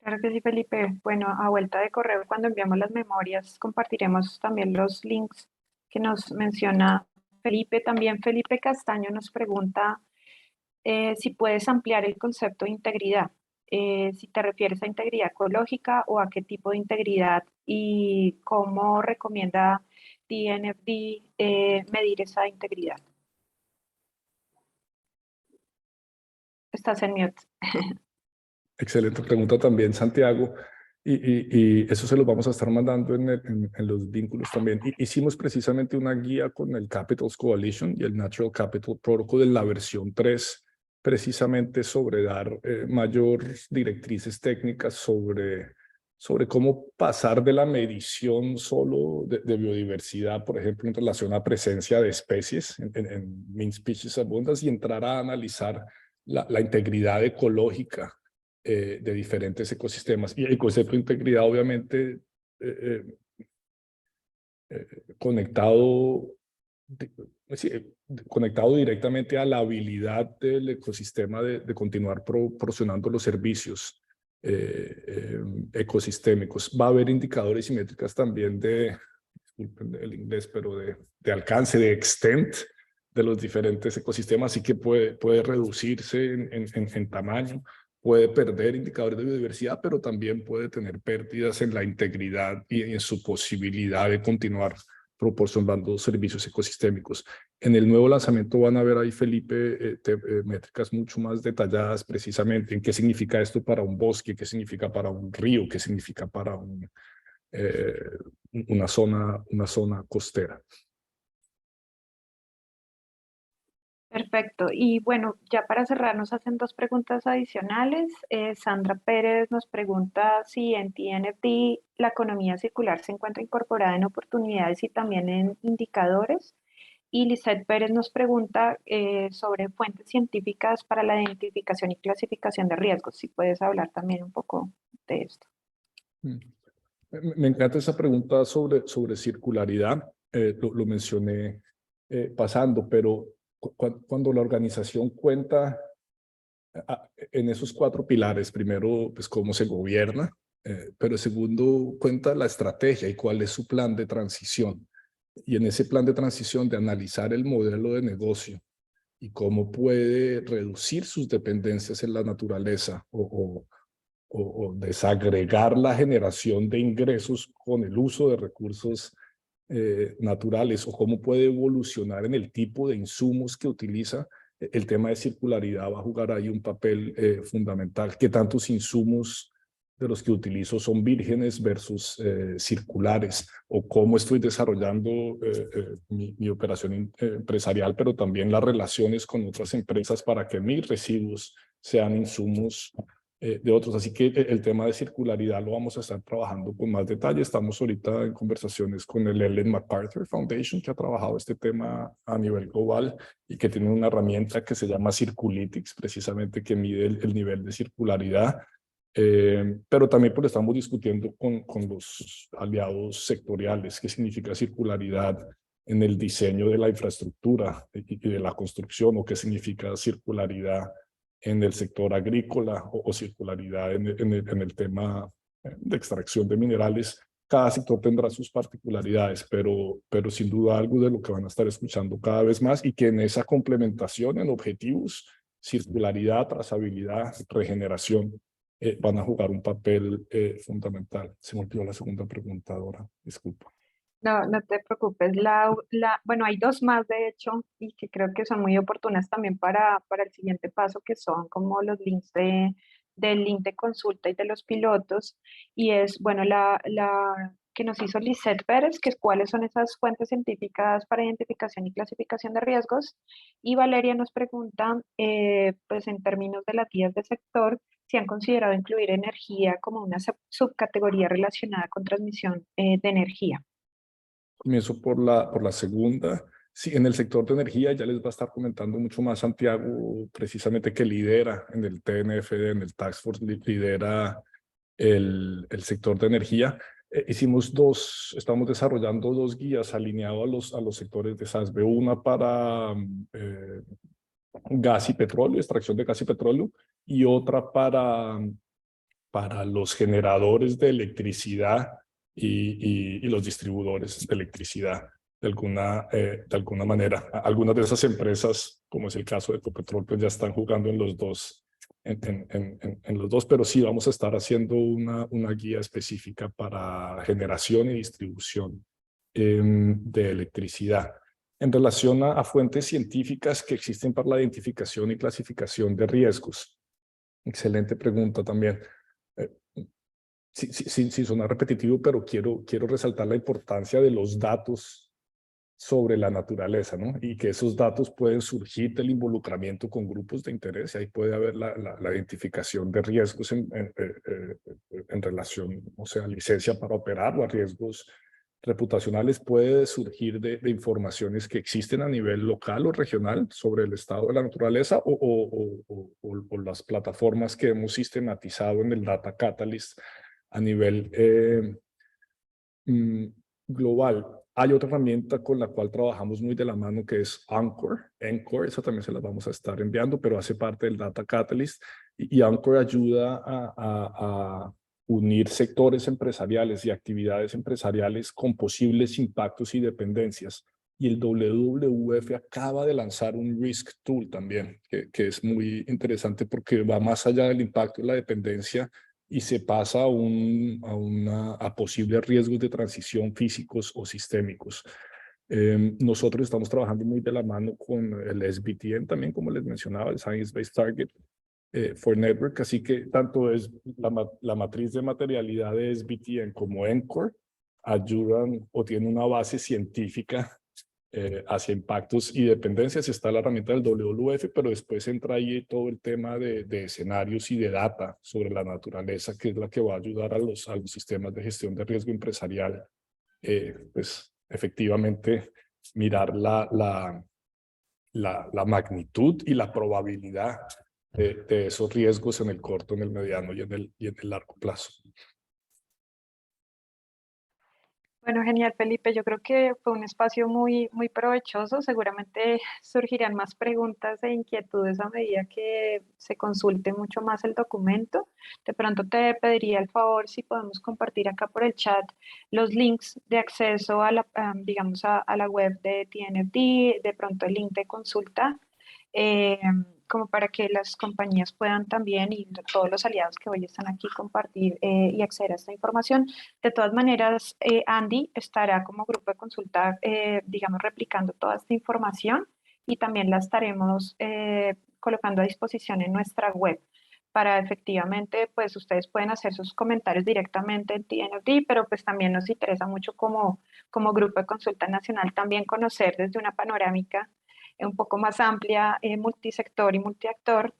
Claro que sí, Felipe. Bueno, a vuelta de correo, cuando enviamos las memorias, compartiremos también los links que nos menciona Felipe. También Felipe Castaño nos pregunta si puedes ampliar el concepto de integridad, si te refieres a integridad ecológica o a qué tipo de integridad y cómo recomienda TNFD medir esa integridad. Estás en mute. Excelente pregunta también, Santiago. Y eso se los vamos a estar mandando en los vínculos también. Hicimos precisamente una guía con el Capitals Coalition y el Natural Capital Protocol en la versión 3, precisamente sobre dar mayores directrices técnicas sobre cómo pasar de la medición solo de biodiversidad, por ejemplo, en relación a presencia de especies en Mean Species Abundance, y entrar a analizar la integridad ecológica de diferentes ecosistemas. Y el concepto de integridad, obviamente, conectado conectado directamente a la habilidad del ecosistema de continuar proporcionando los servicios ecosistémicos. Va a haber indicadores y métricas también disculpen el inglés, pero de alcance, de extent de los diferentes ecosistemas, así que puede reducirse en tamaño, puede perder indicadores de biodiversidad, pero también puede tener pérdidas en la integridad y en su posibilidad de continuar proporcionando servicios ecosistémicos. En el nuevo lanzamiento van a ver ahí, Felipe, métricas mucho más detalladas precisamente en qué significa esto para un bosque, qué significa para un río, qué significa para una zona costera. Perfecto. Y bueno, ya para cerrar nos hacen dos preguntas adicionales. Sandra Pérez nos pregunta si en TNFD la economía circular se encuentra incorporada en oportunidades y también en indicadores. Y Lisette Pérez nos pregunta sobre fuentes científicas para la identificación y clasificación de riesgos. Si puedes hablar también un poco de esto. Me encanta esa pregunta sobre circularidad. Lo mencioné pasando, pero cuando la organización cuenta en esos 4 pilares, primero, pues cómo se gobierna, pero segundo, cuenta la estrategia y cuál es su plan de transición. Y en ese plan de transición de analizar el modelo de negocio y cómo puede reducir sus dependencias en la naturaleza o desagregar la generación de ingresos con el uso de recursos naturales o cómo puede evolucionar en el tipo de insumos que utiliza, el tema de circularidad va a jugar ahí un papel fundamental. ¿Qué tantos insumos de los que utilizo son vírgenes versus circulares? O cómo estoy desarrollando mi operación empresarial, pero también las relaciones con otras empresas para que mis residuos sean insumos de otros. Así que el tema de circularidad lo vamos a estar trabajando con más detalle. Estamos ahorita en conversaciones con el Ellen MacArthur Foundation, que ha trabajado este tema a nivel global y que tiene una herramienta que se llama Circulytics, precisamente que mide el nivel de circularidad. Pero también pues estamos discutiendo con los aliados sectoriales qué significa circularidad en el diseño de la infraestructura y de la construcción, o qué significa circularidad en el sector agrícola o circularidad en el tema de extracción de minerales. Cada sector tendrá sus particularidades, pero sin duda algo de lo que van a estar escuchando cada vez más, y que en esa complementación en objetivos, circularidad, trazabilidad, regeneración, van a jugar un papel fundamental. Se me olvidó la segunda pregunta, Dora, disculpa. No, no te preocupes. Bueno, hay dos más de hecho y que creo que son muy oportunas también para el siguiente paso, que son como los links del link de consulta y de los pilotos. Y es, bueno, la que nos hizo Lisette Pérez, que es cuáles son esas fuentes científicas para identificación y clasificación de riesgos. Y Valeria nos pregunta, pues en términos de las guías de sector, si han considerado incluir energía como una subcategoría relacionada con transmisión de energía. Comienzo por la segunda. Sí, en el sector de energía ya les va a estar comentando mucho más Santiago, precisamente, que lidera en el TNFD, en el Task Force, lidera el sector de energía. Estamos desarrollando 2 guías alineados a los sectores de SASB, una para gas y petróleo, extracción de gas y petróleo, y otra para los generadores de electricidad y los distribuidores de electricidad. De alguna manera, algunas de esas empresas, como es el caso de Ecopetrol, pues ya están jugando en los dos, en los dos, pero sí vamos a estar haciendo una guía específica para generación y distribución de electricidad. En relación a fuentes científicas que existen para la identificación y clasificación de riesgos. Excelente pregunta también. Sí, suena repetitivo, pero quiero resaltar la importancia de los datos sobre la naturaleza, ¿no? Y que esos datos pueden surgir del involucramiento con grupos de interés, y ahí puede haber la identificación de riesgos en relación, o sea, licencia para operar, o a riesgos reputacionales. Puede surgir de informaciones que existen a nivel local o regional sobre el estado de la naturaleza, o las plataformas que hemos sistematizado en el Data Catalyst a nivel global. Hay otra herramienta con la cual trabajamos muy de la mano que es Anchor. Anchor, esa también se la vamos a estar enviando, pero hace parte del Data Catalyst. Y Anchor ayuda a unir sectores empresariales y actividades empresariales con posibles impactos y dependencias. Y el WWF acaba de lanzar un Risk Tool también, que es muy interesante porque va más allá del impacto y la dependencia y se pasa a posibles riesgos de transición físicos o sistémicos. Nosotros estamos trabajando muy de la mano con el SBTN también, como les mencionaba, el Science Based Target for Network, así que tanto es la matriz de materialidad de SBTN como Anchor ayudan o tienen una base científica hacia impactos y dependencias. Está la herramienta del WWF, pero después entra ahí todo el tema de escenarios y de data sobre la naturaleza, que es la que va a ayudar a los sistemas de gestión de riesgo empresarial, pues efectivamente mirar la magnitud y la probabilidad de esos riesgos en el corto, en el mediano y en el largo plazo. Bueno, genial, Felipe. Yo creo que fue un espacio muy, muy provechoso. Seguramente surgirán más preguntas e inquietudes a medida que se consulte mucho más el documento. De pronto te pediría el favor si podemos compartir acá por el chat los links de acceso a digamos, a la web de TNFD, de pronto el link de consulta. eh, Como para que las compañías puedan también y todos los aliados que hoy están aquí compartir y acceder a esta información. De todas maneras, Andy estará como grupo de consulta, digamos, replicando toda esta información y también la estaremos colocando a disposición en nuestra web para efectivamente, pues ustedes pueden hacer sus comentarios directamente en TNFD, pero pues también nos interesa mucho como grupo de consulta nacional también conocer desde una panorámica un poco más amplia, multisector y multiactor,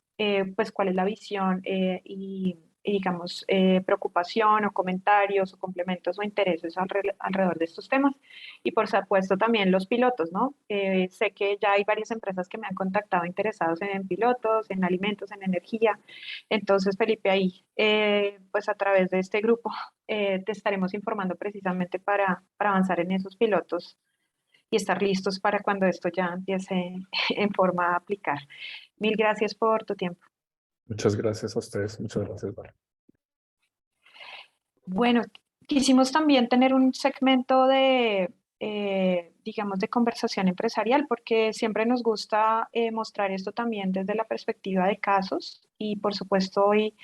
pues cuál es la visión y digamos, preocupación o comentarios o complementos o intereses alrededor de estos temas. Y por supuesto también los pilotos, ¿no? Sé que ya hay varias empresas que me han contactado interesados en pilotos, en alimentos, en energía. Entonces, Felipe, ahí, pues a través de este grupo, te estaremos informando precisamente para avanzar en esos pilotos y estar listos para cuando esto ya empiece en forma a aplicar. Mil gracias por tu tiempo. Muchas gracias a ustedes. Muchas gracias, Vale. Bueno, quisimos también tener un segmento de, digamos, de conversación empresarial, porque siempre nos gusta mostrar esto también desde la perspectiva de casos. Y por supuesto, hoy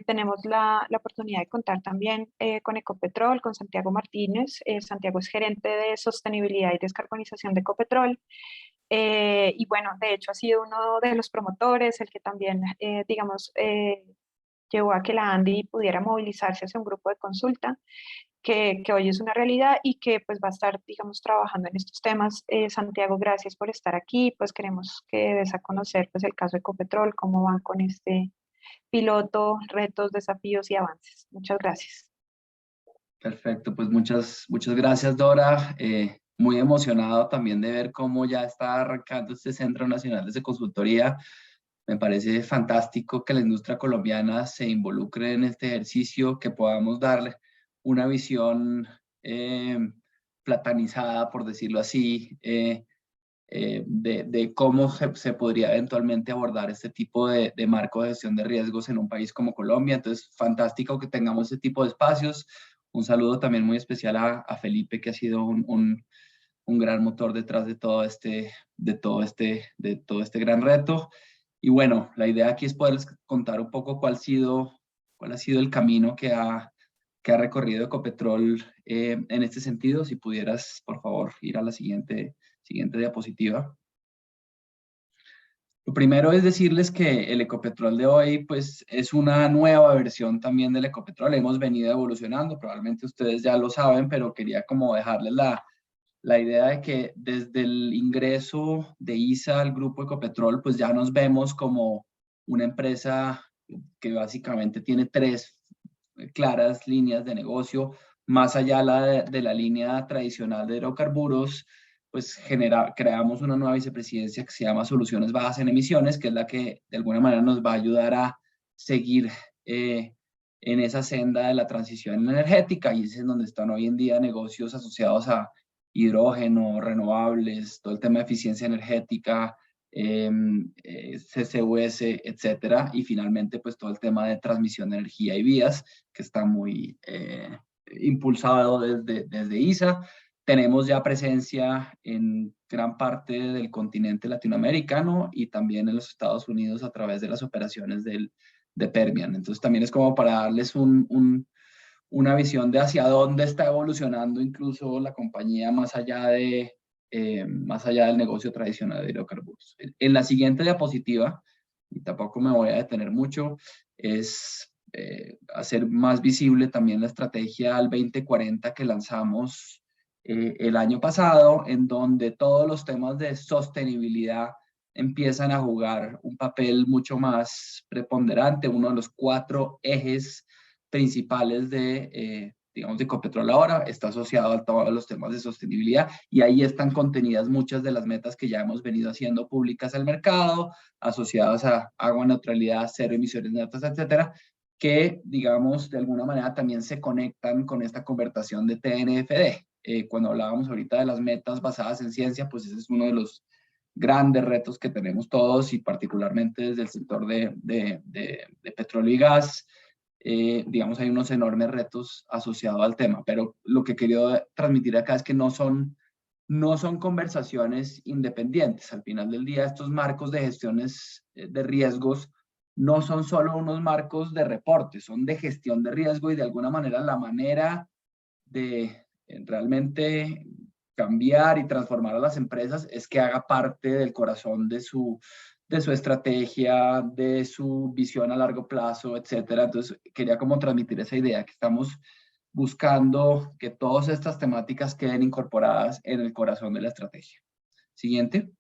tenemos la oportunidad de contar también con Ecopetrol, con Santiago Martínez. Santiago es gerente de sostenibilidad y descarbonización de Ecopetrol. Y bueno, de hecho ha sido uno de los promotores, el que también, digamos, llevó a que la Andy pudiera movilizarse hacia un grupo de consulta que hoy es una realidad y que pues va a estar, digamos, trabajando en estos temas. Santiago, gracias por estar aquí. Pues queremos que des a conocer pues el caso de Ecopetrol, cómo van con este piloto, retos, desafíos y avances. Muchas gracias. Perfecto, pues muchas gracias, Dora. Muy emocionado también de ver cómo ya está arrancando este Centro Nacional de Consultoría. Me parece fantástico que la industria colombiana se involucre en este ejercicio, que podamos darle una visión platanizada, por decirlo así, de cómo se podría eventualmente abordar este tipo de marco de gestión de riesgos en un país como Colombia. Entonces, fantástico que tengamos este tipo de espacios. Un saludo también muy especial a Felipe, que ha sido un gran motor detrás de todo este gran reto. Y bueno, la idea aquí es poderles contar un poco cuál ha sido el camino que ha recorrido Ecopetrol en este sentido. Si pudieras, por favor, ir a la siguiente diapositiva. Lo primero es decirles que el Ecopetrol de hoy pues, es una nueva versión también del Ecopetrol. Hemos venido evolucionando, probablemente ustedes ya lo saben, pero quería como dejarles la idea de que desde el ingreso de ISA al grupo Ecopetrol, pues ya nos vemos como una empresa que básicamente tiene 3 claras líneas de negocio, más allá de la línea tradicional de hidrocarburos. Pues creamos una nueva vicepresidencia que se llama Soluciones Bajas en Emisiones, que es la que de alguna manera nos va a ayudar a seguir en esa senda de la transición energética, y es en donde están hoy en día negocios asociados a hidrógeno, renovables, todo el tema de eficiencia energética, CCUS, etcétera, y finalmente pues todo el tema de transmisión de energía y vías, que está muy impulsado desde ISA. Tenemos ya presencia en gran parte del continente latinoamericano y también en los Estados Unidos a través de las operaciones de Permian. Entonces también es como para darles una visión de hacia dónde está evolucionando incluso la compañía más allá del negocio tradicional de hidrocarburos. En la siguiente diapositiva, y tampoco me voy a detener mucho, es hacer más visible también la estrategia al 2040 que lanzamos el año pasado, en donde todos los temas de sostenibilidad empiezan a jugar un papel mucho más preponderante, uno de los 4 ejes principales digamos, de Ecopetrol ahora está asociado a todos los temas de sostenibilidad, y ahí están contenidas muchas de las metas que ya hemos venido haciendo públicas al mercado, asociadas a agua, neutralidad, cero emisiones netas, etcétera, que, digamos, de alguna manera también se conectan con esta conversación de TNFD. Cuando hablábamos ahorita de las metas basadas en ciencia, pues ese es uno de los grandes retos que tenemos todos, y particularmente desde el sector de petróleo y gas. Digamos, hay unos enormes retos asociados al tema, pero lo que quería transmitir acá es que no son conversaciones independientes. Al final del día, estos marcos de gestiones de riesgos no son solo unos marcos de reporte, son de gestión de riesgo, y de alguna manera la manera de realmente cambiar y transformar a las empresas es que haga parte del corazón de su estrategia, de su visión a largo plazo, etcétera. Entonces, quería como transmitir esa idea, que estamos buscando que todas estas temáticas queden incorporadas en el corazón de la estrategia. Siguiente.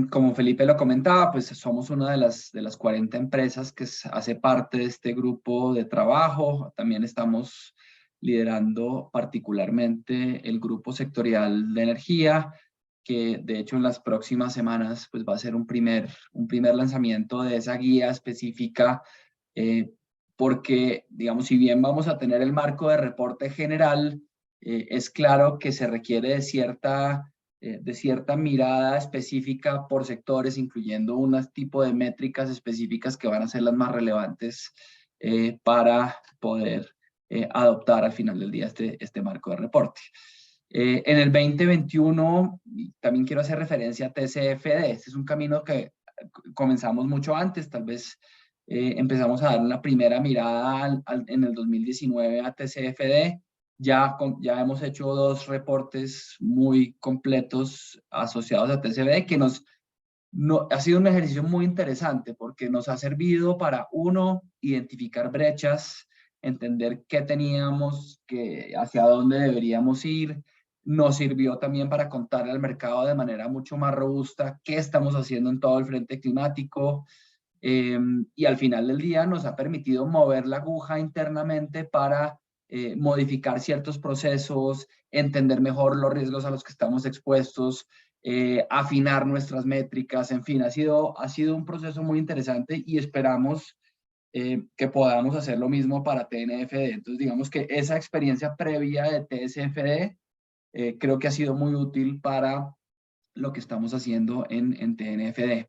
Como Felipe lo comentaba, pues somos una de las 40 empresas que hace parte de este grupo de trabajo. También estamos liderando particularmente el grupo sectorial de energía, que de hecho en las próximas semanas pues va a ser un primer lanzamiento de esa guía específica, porque, digamos, si bien vamos a tener el marco de reporte general, es claro que se requiere de cierta mirada específica por sectores, incluyendo un tipo de métricas específicas que van a ser las más relevantes para poder adoptar al final del día este marco de reporte. En el 2021 también quiero hacer referencia a TCFD. Este es un camino que comenzamos mucho antes, tal vez empezamos a dar una primera mirada en el 2019 a TCFD. Ya hemos hecho 2 reportes muy completos asociados a TCFD, que ha sido un ejercicio muy interesante, porque nos ha servido para, uno, identificar brechas, entender qué teníamos, hacia dónde deberíamos ir. Nos sirvió también para contarle al mercado de manera mucho más robusta qué estamos haciendo en todo el frente climático, y al final del día nos ha permitido mover la aguja internamente para modificar ciertos procesos, entender mejor los riesgos a los que estamos expuestos, afinar nuestras métricas. En fin, ha sido un proceso muy interesante, y esperamos que podamos hacer lo mismo para TNFD. Entonces, digamos que esa experiencia previa de TCFD creo que ha sido muy útil para lo que estamos haciendo en TNFD.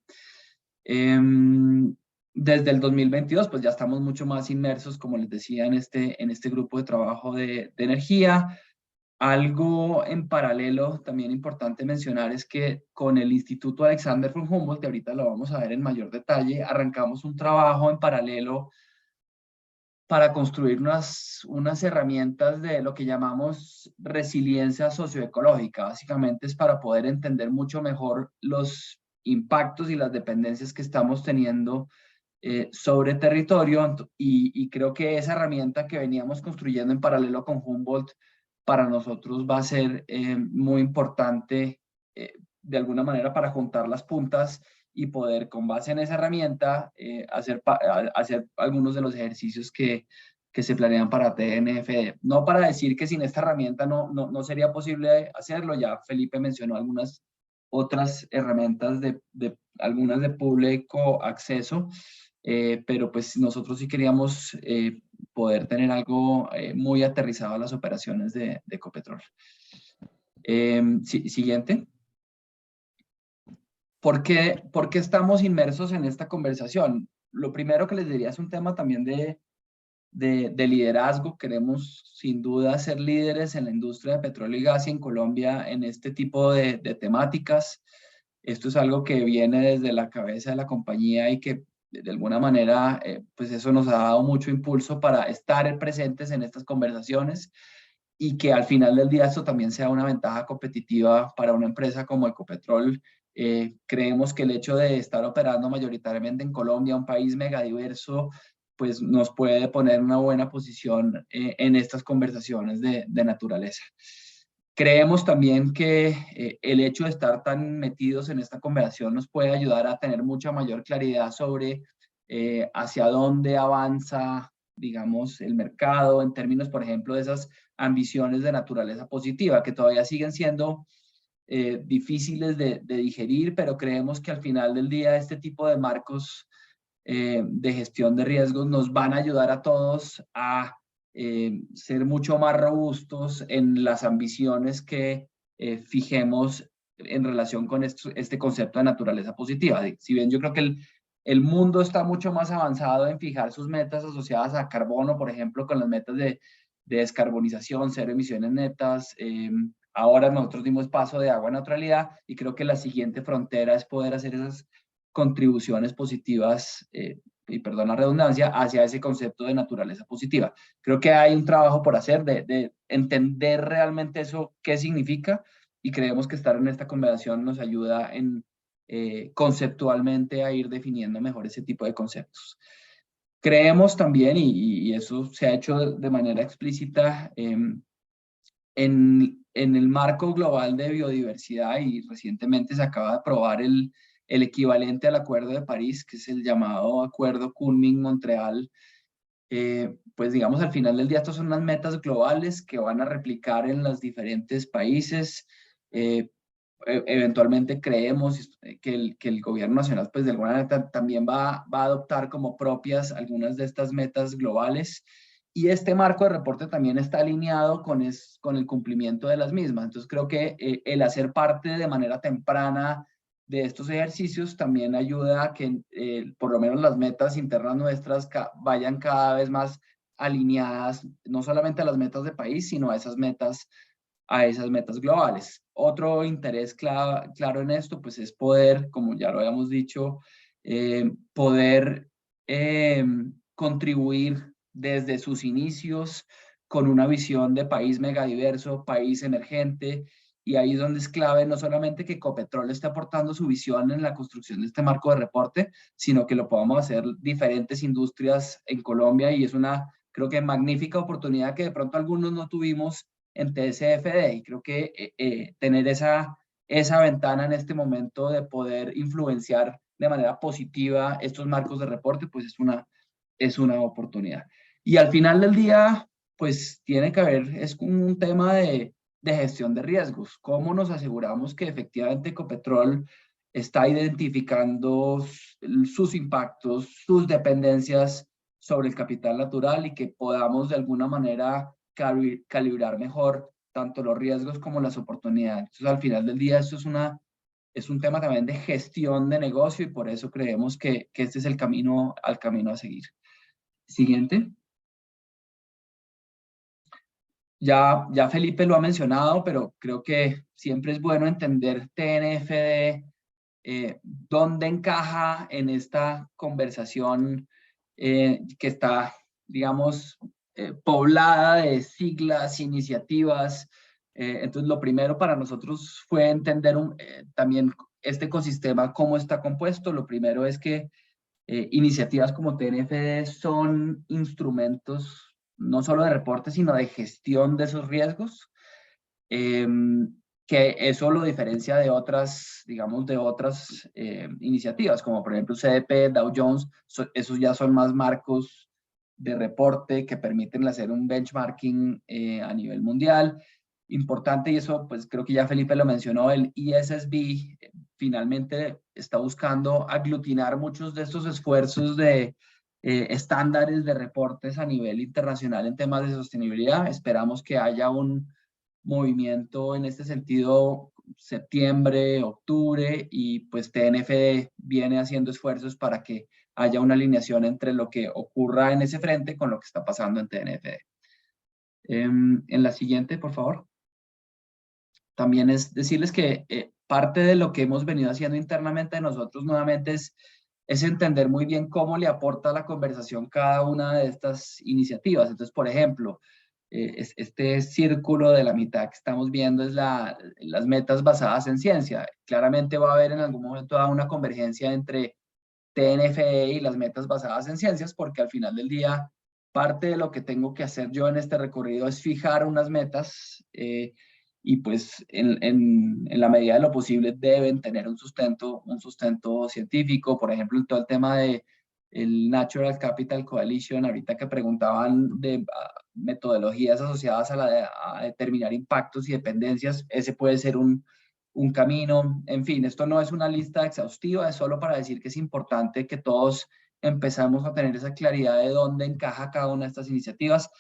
Desde el 2022, pues ya estamos mucho más inmersos, como les decía, en este grupo de trabajo de energía. Algo en paralelo también importante mencionar es que con el Instituto Alexander von Humboldt, que ahorita lo vamos a ver en mayor detalle, arrancamos un trabajo en paralelo para construir unas herramientas de lo que llamamos resiliencia socioecológica. Básicamente es para poder entender mucho mejor los impactos y las dependencias que estamos teniendo sobre territorio, y creo que esa herramienta que veníamos construyendo en paralelo con Humboldt para nosotros va a ser muy importante, de alguna manera, para juntar las puntas y poder, con base en esa herramienta, hacer algunos de los ejercicios que se planean para TNFD. No para decir que sin esta herramienta no sería posible hacerlo. Ya Felipe mencionó algunas otras herramientas, algunas de público acceso, pero pues nosotros sí queríamos poder tener algo muy aterrizado a las operaciones de Ecopetrol. Siguiente. ¿Por qué estamos inmersos en esta conversación? Lo primero que les diría es un tema también de liderazgo. Queremos sin duda ser líderes en la industria de petróleo y gas y en Colombia en este tipo de temáticas. Esto es algo que viene desde la cabeza de la compañía y que de alguna manera pues eso nos ha dado mucho impulso para estar presentes en estas conversaciones y que al final del día esto también sea una ventaja competitiva para una empresa como Ecopetrol. Creemos que el hecho de estar operando mayoritariamente en Colombia, un país megadiverso, pues nos puede poner en una buena posición en estas conversaciones de naturaleza. Creemos también que el hecho de estar tan metidos en esta conversación nos puede ayudar a tener mucha mayor claridad sobre hacia dónde avanza, digamos, el mercado en términos, por ejemplo, de esas ambiciones de naturaleza positiva, que todavía siguen siendo difíciles de digerir, pero creemos que al final del día este tipo de marcos de gestión de riesgos nos van a ayudar a todos a ser mucho más robustos en las ambiciones que fijemos en relación con este concepto de naturaleza positiva. Si bien yo creo que el mundo está mucho más avanzado en fijar sus metas asociadas a carbono, por ejemplo, con las metas de descarbonización, cero emisiones netas. Ahora nosotros dimos paso de agua neutralidad y creo que la siguiente frontera es poder hacer esas contribuciones positivas, y perdón la redundancia, hacia ese concepto de naturaleza positiva. Creo que hay un trabajo por hacer de entender realmente eso, qué significa, y creemos que estar en esta conversación nos ayuda en conceptualmente a ir definiendo mejor ese tipo de conceptos. Creemos también, y eso se ha hecho de manera explícita, en el marco global de biodiversidad, y recientemente se acaba de aprobar el equivalente al Acuerdo de París, que es el llamado Acuerdo Kunming-Montreal. Pues digamos, al final del día, estas son unas metas globales que van a replicar en los diferentes países. Eventualmente creemos que el gobierno nacional, pues de alguna manera también va a adoptar como propias algunas de estas metas globales. Y este marco de reporte también está alineado con el cumplimiento de las mismas. Entonces creo que el hacer parte de manera temprana de estos ejercicios también ayuda a que por lo menos las metas internas nuestras vayan cada vez más alineadas, no solamente a las metas de país, sino a esas metas globales. Otro interés claro en esto pues es poder, como ya lo habíamos dicho, poder contribuir desde sus inicios con una visión de país megadiverso, país emergente, y ahí es donde es clave no solamente que Ecopetrol esté aportando su visión en la construcción de este marco de reporte, sino que lo podamos hacer diferentes industrias en Colombia, y es una, creo que magnífica oportunidad que de pronto algunos no tuvimos en TCFD, y creo que tener esa ventana en este momento de poder influenciar de manera positiva estos marcos de reporte, pues es una oportunidad. Y al final del día, pues tiene que haber, es un tema de gestión de riesgos. ¿Cómo nos aseguramos que efectivamente Ecopetrol está identificando sus impactos, sus dependencias sobre el capital natural, y que podamos de alguna manera calibrar mejor tanto los riesgos como las oportunidades? Entonces, al final del día, esto es un tema también de gestión de negocio, y por eso creemos que este es el camino a seguir. Siguiente. Ya Felipe lo ha mencionado, pero creo que siempre es bueno entender TNFD, dónde encaja en esta conversación que está, digamos, poblada de siglas, iniciativas. Entonces, lo primero para nosotros fue entender también este ecosistema, cómo está compuesto. Lo primero es que iniciativas como TNFD son instrumentos no solo de reporte, sino de gestión de esos riesgos, que eso lo diferencia de otras, digamos, de otras iniciativas, como por ejemplo CDP, Dow Jones. Esos ya son más marcos de reporte que permiten hacer un benchmarking a nivel mundial. Importante, y eso pues creo que ya Felipe lo mencionó, el ISSB finalmente está buscando aglutinar muchos de estos esfuerzos de estándares de reportes a nivel internacional en temas de sostenibilidad. Esperamos que haya un movimiento en este sentido septiembre, octubre, y pues TNFD viene haciendo esfuerzos para que haya una alineación entre lo que ocurra en ese frente con lo que está pasando en TNFD. En la siguiente, por favor. También es decirles que parte de lo que hemos venido haciendo internamente nosotros nuevamente es entender muy bien cómo le aporta a la conversación cada una de estas iniciativas. Entonces, por ejemplo, este círculo de la mitad que estamos viendo es las metas basadas en ciencia. Claramente va a haber en algún momento una convergencia entre TNFD y las metas basadas en ciencias, porque al final del día, parte de lo que tengo que hacer yo en este recorrido es fijar unas metas y pues en la medida de lo posible deben tener un sustento científico. Por ejemplo, en todo el tema de el Natural Capital Coalition, ahorita que preguntaban de metodologías asociadas a determinar impactos y dependencias, ese puede ser un camino. En fin, esto no es una lista exhaustiva, es solo para decir que es importante que todos empezamos a tener esa claridad de dónde encaja cada una de estas iniciativas.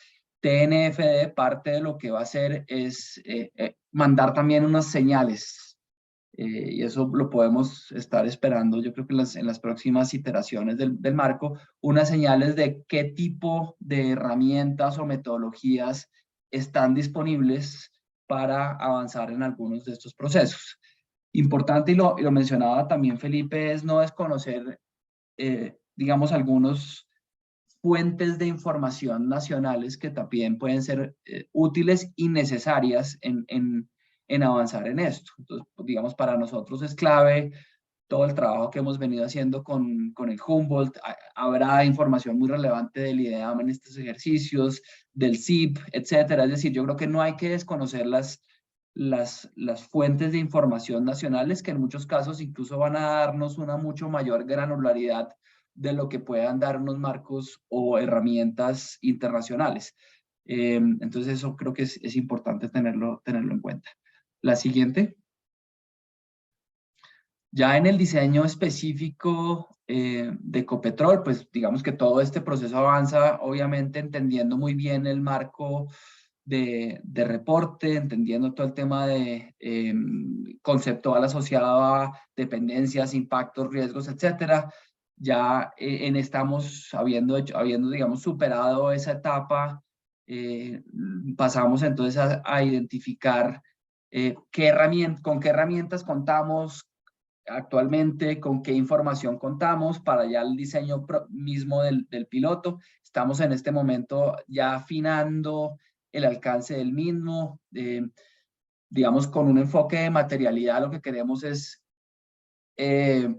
TNFD, parte de lo que va a hacer es mandar también unas señales, y eso lo podemos estar esperando, yo creo que en las próximas iteraciones del marco, unas señales de qué tipo de herramientas o metodologías están disponibles para avanzar en algunos de estos procesos. Importante, y lo mencionaba también Felipe, es no desconocer, digamos, algunos fuentes de información nacionales que también pueden ser útiles y necesarias en avanzar en esto. Entonces, digamos, para nosotros es clave todo el trabajo que hemos venido haciendo con el Humboldt. Habrá información muy relevante del IDEAM en estos ejercicios, del CIP, etcétera. Es decir, yo creo que no hay que desconocer las fuentes de información nacionales, que en muchos casos incluso van a darnos una mucho mayor granularidad de lo que puedan dar unos marcos o herramientas internacionales. Entonces eso creo que es importante tenerlo en cuenta. La siguiente. Ya en el diseño específico de Ecopetrol, pues digamos que todo este proceso avanza, obviamente entendiendo muy bien el marco de reporte, entendiendo todo el tema de conceptual asociado a dependencias, impactos, riesgos, etcétera. Ya estamos habiendo, digamos, superado esa etapa, pasamos entonces a identificar con qué herramientas contamos actualmente, con qué información contamos para ya el diseño mismo del piloto. Estamos en este momento ya afinando el alcance del mismo, digamos, con un enfoque de materialidad. Lo que queremos es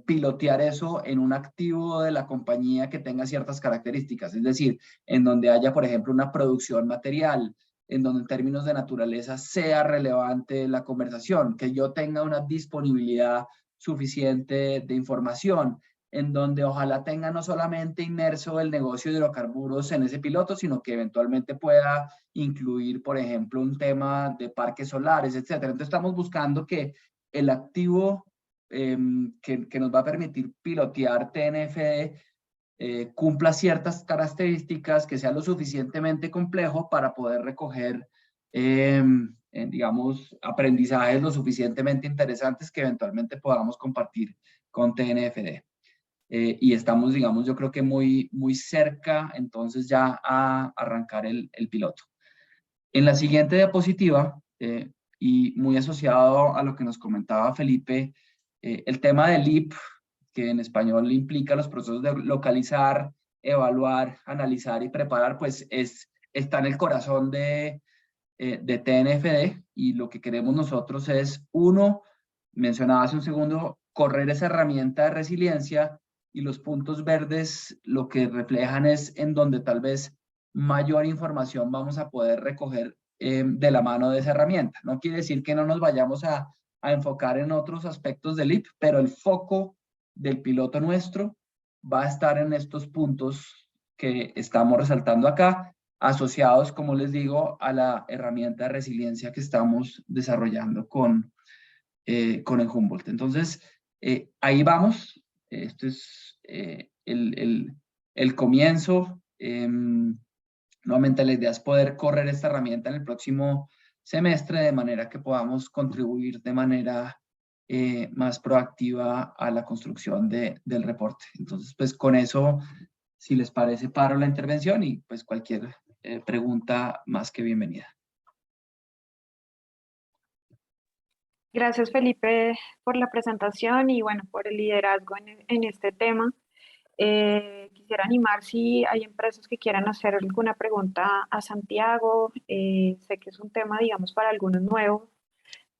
pilotear eso en un activo de la compañía que tenga ciertas características, es decir, en donde haya, por ejemplo, una producción material, en donde en términos de naturaleza sea relevante la conversación, que yo tenga una disponibilidad suficiente de información, en donde ojalá tenga no solamente inmerso el negocio de hidrocarburos en ese piloto, sino que eventualmente pueda incluir, por ejemplo, un tema de parques solares, etcétera. Entonces estamos buscando que el activo que nos va a permitir pilotear TNFD cumpla ciertas características, que sea lo suficientemente complejo para poder recoger, digamos, aprendizajes lo suficientemente interesantes que eventualmente podamos compartir con TNFD. Y estamos, digamos, yo creo que muy cerca entonces ya a arrancar el piloto. En la siguiente diapositiva, y muy asociado a lo que nos comentaba Felipe, el tema del LEAP, que en español implica los procesos de localizar, evaluar, analizar y preparar, pues está en el corazón de TNFD, y lo que queremos nosotros es, uno, mencionaba hace un segundo, correr esa herramienta de resiliencia, y los puntos verdes lo que reflejan es en donde tal vez mayor información vamos a poder recoger de la mano de esa herramienta. No quiere decir que no nos vayamos a enfocar en otros aspectos del LEAP, pero el foco del piloto nuestro va a estar en estos puntos que estamos resaltando acá, asociados, como les digo, a la herramienta de resiliencia que estamos desarrollando con el Humboldt. Entonces, ahí vamos. Esto es el comienzo. Nuevamente la idea es poder correr esta herramienta en el próximo semestre de manera que podamos contribuir de manera más proactiva a la construcción del reporte. Entonces, pues con eso, si les parece, paro la intervención y pues cualquier pregunta más que bienvenida. Gracias, Felipe, por la presentación y bueno, por el liderazgo en este tema. Quisiera animar si hay empresas que quieran hacer alguna pregunta a Santiago. Sé que es un tema, digamos, para algunos nuevo.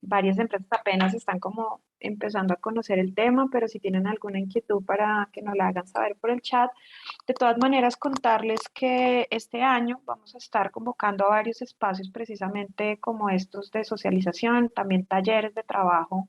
Varias empresas apenas están como empezando a conocer el tema, pero si tienen alguna inquietud para que nos la hagan saber por el chat. De todas maneras, contarles que este año vamos a estar convocando a varios espacios precisamente como estos de socialización, también talleres de trabajo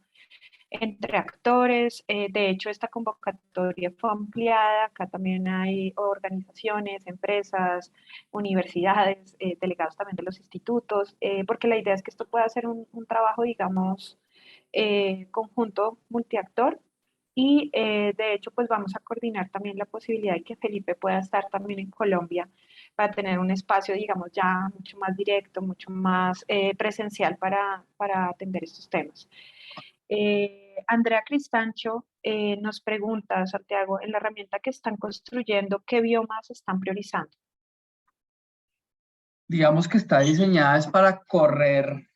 entre actores. De hecho, esta convocatoria fue ampliada. Acá también hay organizaciones, empresas, universidades, delegados también de los institutos, porque la idea es que esto pueda ser un trabajo, digamos, conjunto multiactor. Y de hecho, pues vamos a coordinar también la posibilidad de que Felipe pueda estar también en Colombia para tener un espacio, digamos, ya mucho más directo, mucho más presencial para atender estos temas. Andrea Cristancho nos pregunta, Santiago, en la herramienta que están construyendo, ¿qué biomas están priorizando? Digamos que está diseñada es para correr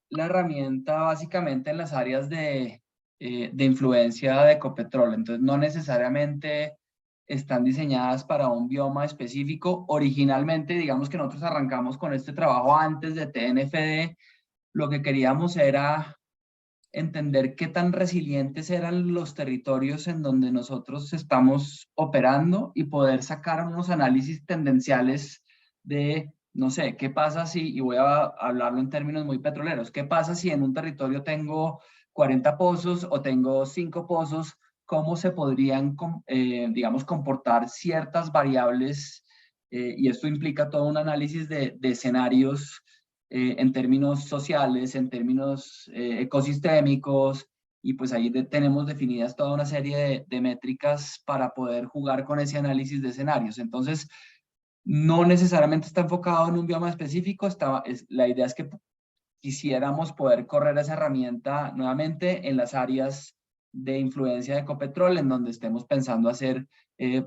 la herramienta básicamente en las áreas de influencia de Ecopetrol. Entonces, no necesariamente están diseñadas para un bioma específico. Originalmente, digamos que nosotros arrancamos con este trabajo antes de TNFD. Lo que queríamos era entender qué tan resilientes eran los territorios en donde nosotros estamos operando y poder sacar unos análisis tendenciales de, no sé, qué pasa si, y voy a hablarlo en términos muy petroleros, qué pasa si en un territorio tengo 40 pozos o tengo 5 pozos, cómo se podrían, digamos, comportar ciertas variables, y esto implica todo un análisis de escenarios en términos sociales, en términos ecosistémicos, y pues ahí tenemos definidas toda una serie de métricas para poder jugar con ese análisis de escenarios. Entonces, no necesariamente está enfocado en un bioma específico, la idea es que quisiéramos poder correr esa herramienta nuevamente en las áreas de influencia de Ecopetrol, en donde estemos pensando hacer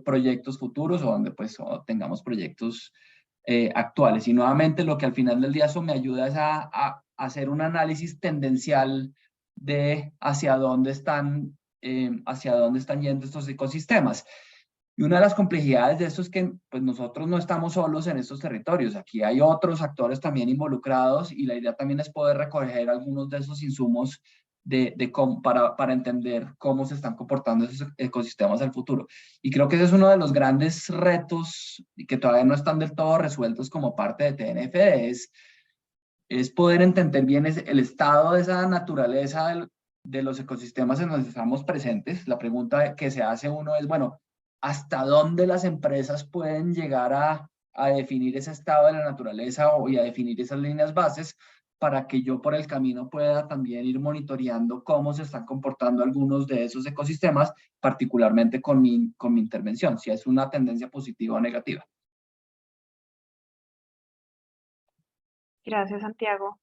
proyectos futuros o donde pues tengamos proyectos actuales. Y nuevamente lo que al final del día eso me ayuda es a hacer un análisis tendencial de hacia dónde están yendo estos ecosistemas. Y una de las complejidades de esto es que pues, nosotros no estamos solos en estos territorios. Aquí hay otros actores también involucrados y la idea también es poder recoger algunos de esos insumos para entender cómo se están comportando esos ecosistemas al futuro. Y creo que ese es uno de los grandes retos que todavía no están del todo resueltos como parte de TNFD, es poder entender bien el estado de esa naturaleza de los ecosistemas en donde estamos presentes. La pregunta que se hace uno es, bueno, ¿hasta dónde las empresas pueden llegar a definir ese estado de la naturaleza y a definir esas líneas bases para que yo por el camino pueda también ir monitoreando cómo se están comportando algunos de esos ecosistemas, particularmente con mi intervención, si es una tendencia positiva o negativa? Gracias, Santiago.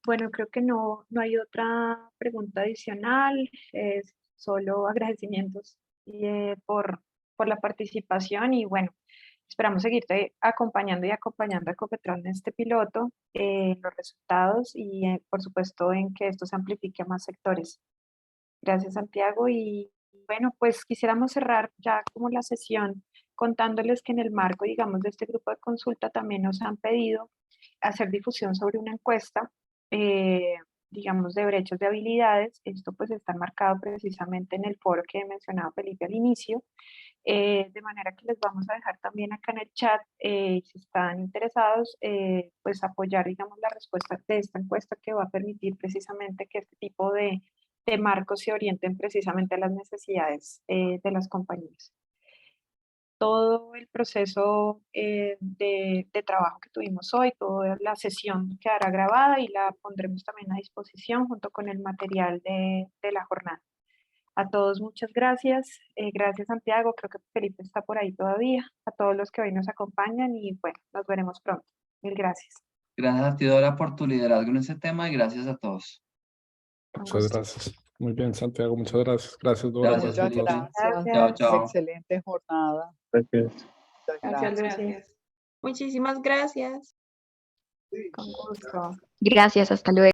Bueno, creo que no hay otra pregunta adicional, solo agradecimientos por la participación y bueno, esperamos seguirte acompañando y acompañando a Ecopetrol en este piloto, los resultados y por supuesto en que esto se amplifique a más sectores. Gracias, Santiago. Y bueno, pues quisiéramos cerrar ya como la sesión contándoles que en el marco, digamos, de este grupo de consulta también nos han pedido hacer difusión sobre una encuesta, eh, digamos, de brechas de habilidades. Esto pues está marcado precisamente en el foro que mencionaba Felipe al inicio, de manera que les vamos a dejar también acá en el chat, si están interesados, pues apoyar, digamos, la respuesta de esta encuesta que va a permitir precisamente que este tipo de marcos se orienten precisamente a las necesidades de las compañías. Todo el proceso de trabajo que tuvimos hoy, toda la sesión quedará grabada y la pondremos también a disposición junto con el material de la jornada. A todos muchas gracias. Gracias Santiago, creo que Felipe está por ahí todavía. A todos los que hoy nos acompañan y bueno, nos veremos pronto. Mil gracias. Gracias a ti, Dora, por tu liderazgo en este tema y gracias a todos. Un Muchas gusto. gracias. Muy bien, Santiago, muchas gracias. Gracias, Dora. Gracias, Gracias a Muchas todos. gracias. Chao, chao. Excelente jornada. Gracias. Muchas Gracias, gracias. Lucy. Muchísimas gracias. Con gusto. Gracias, hasta luego.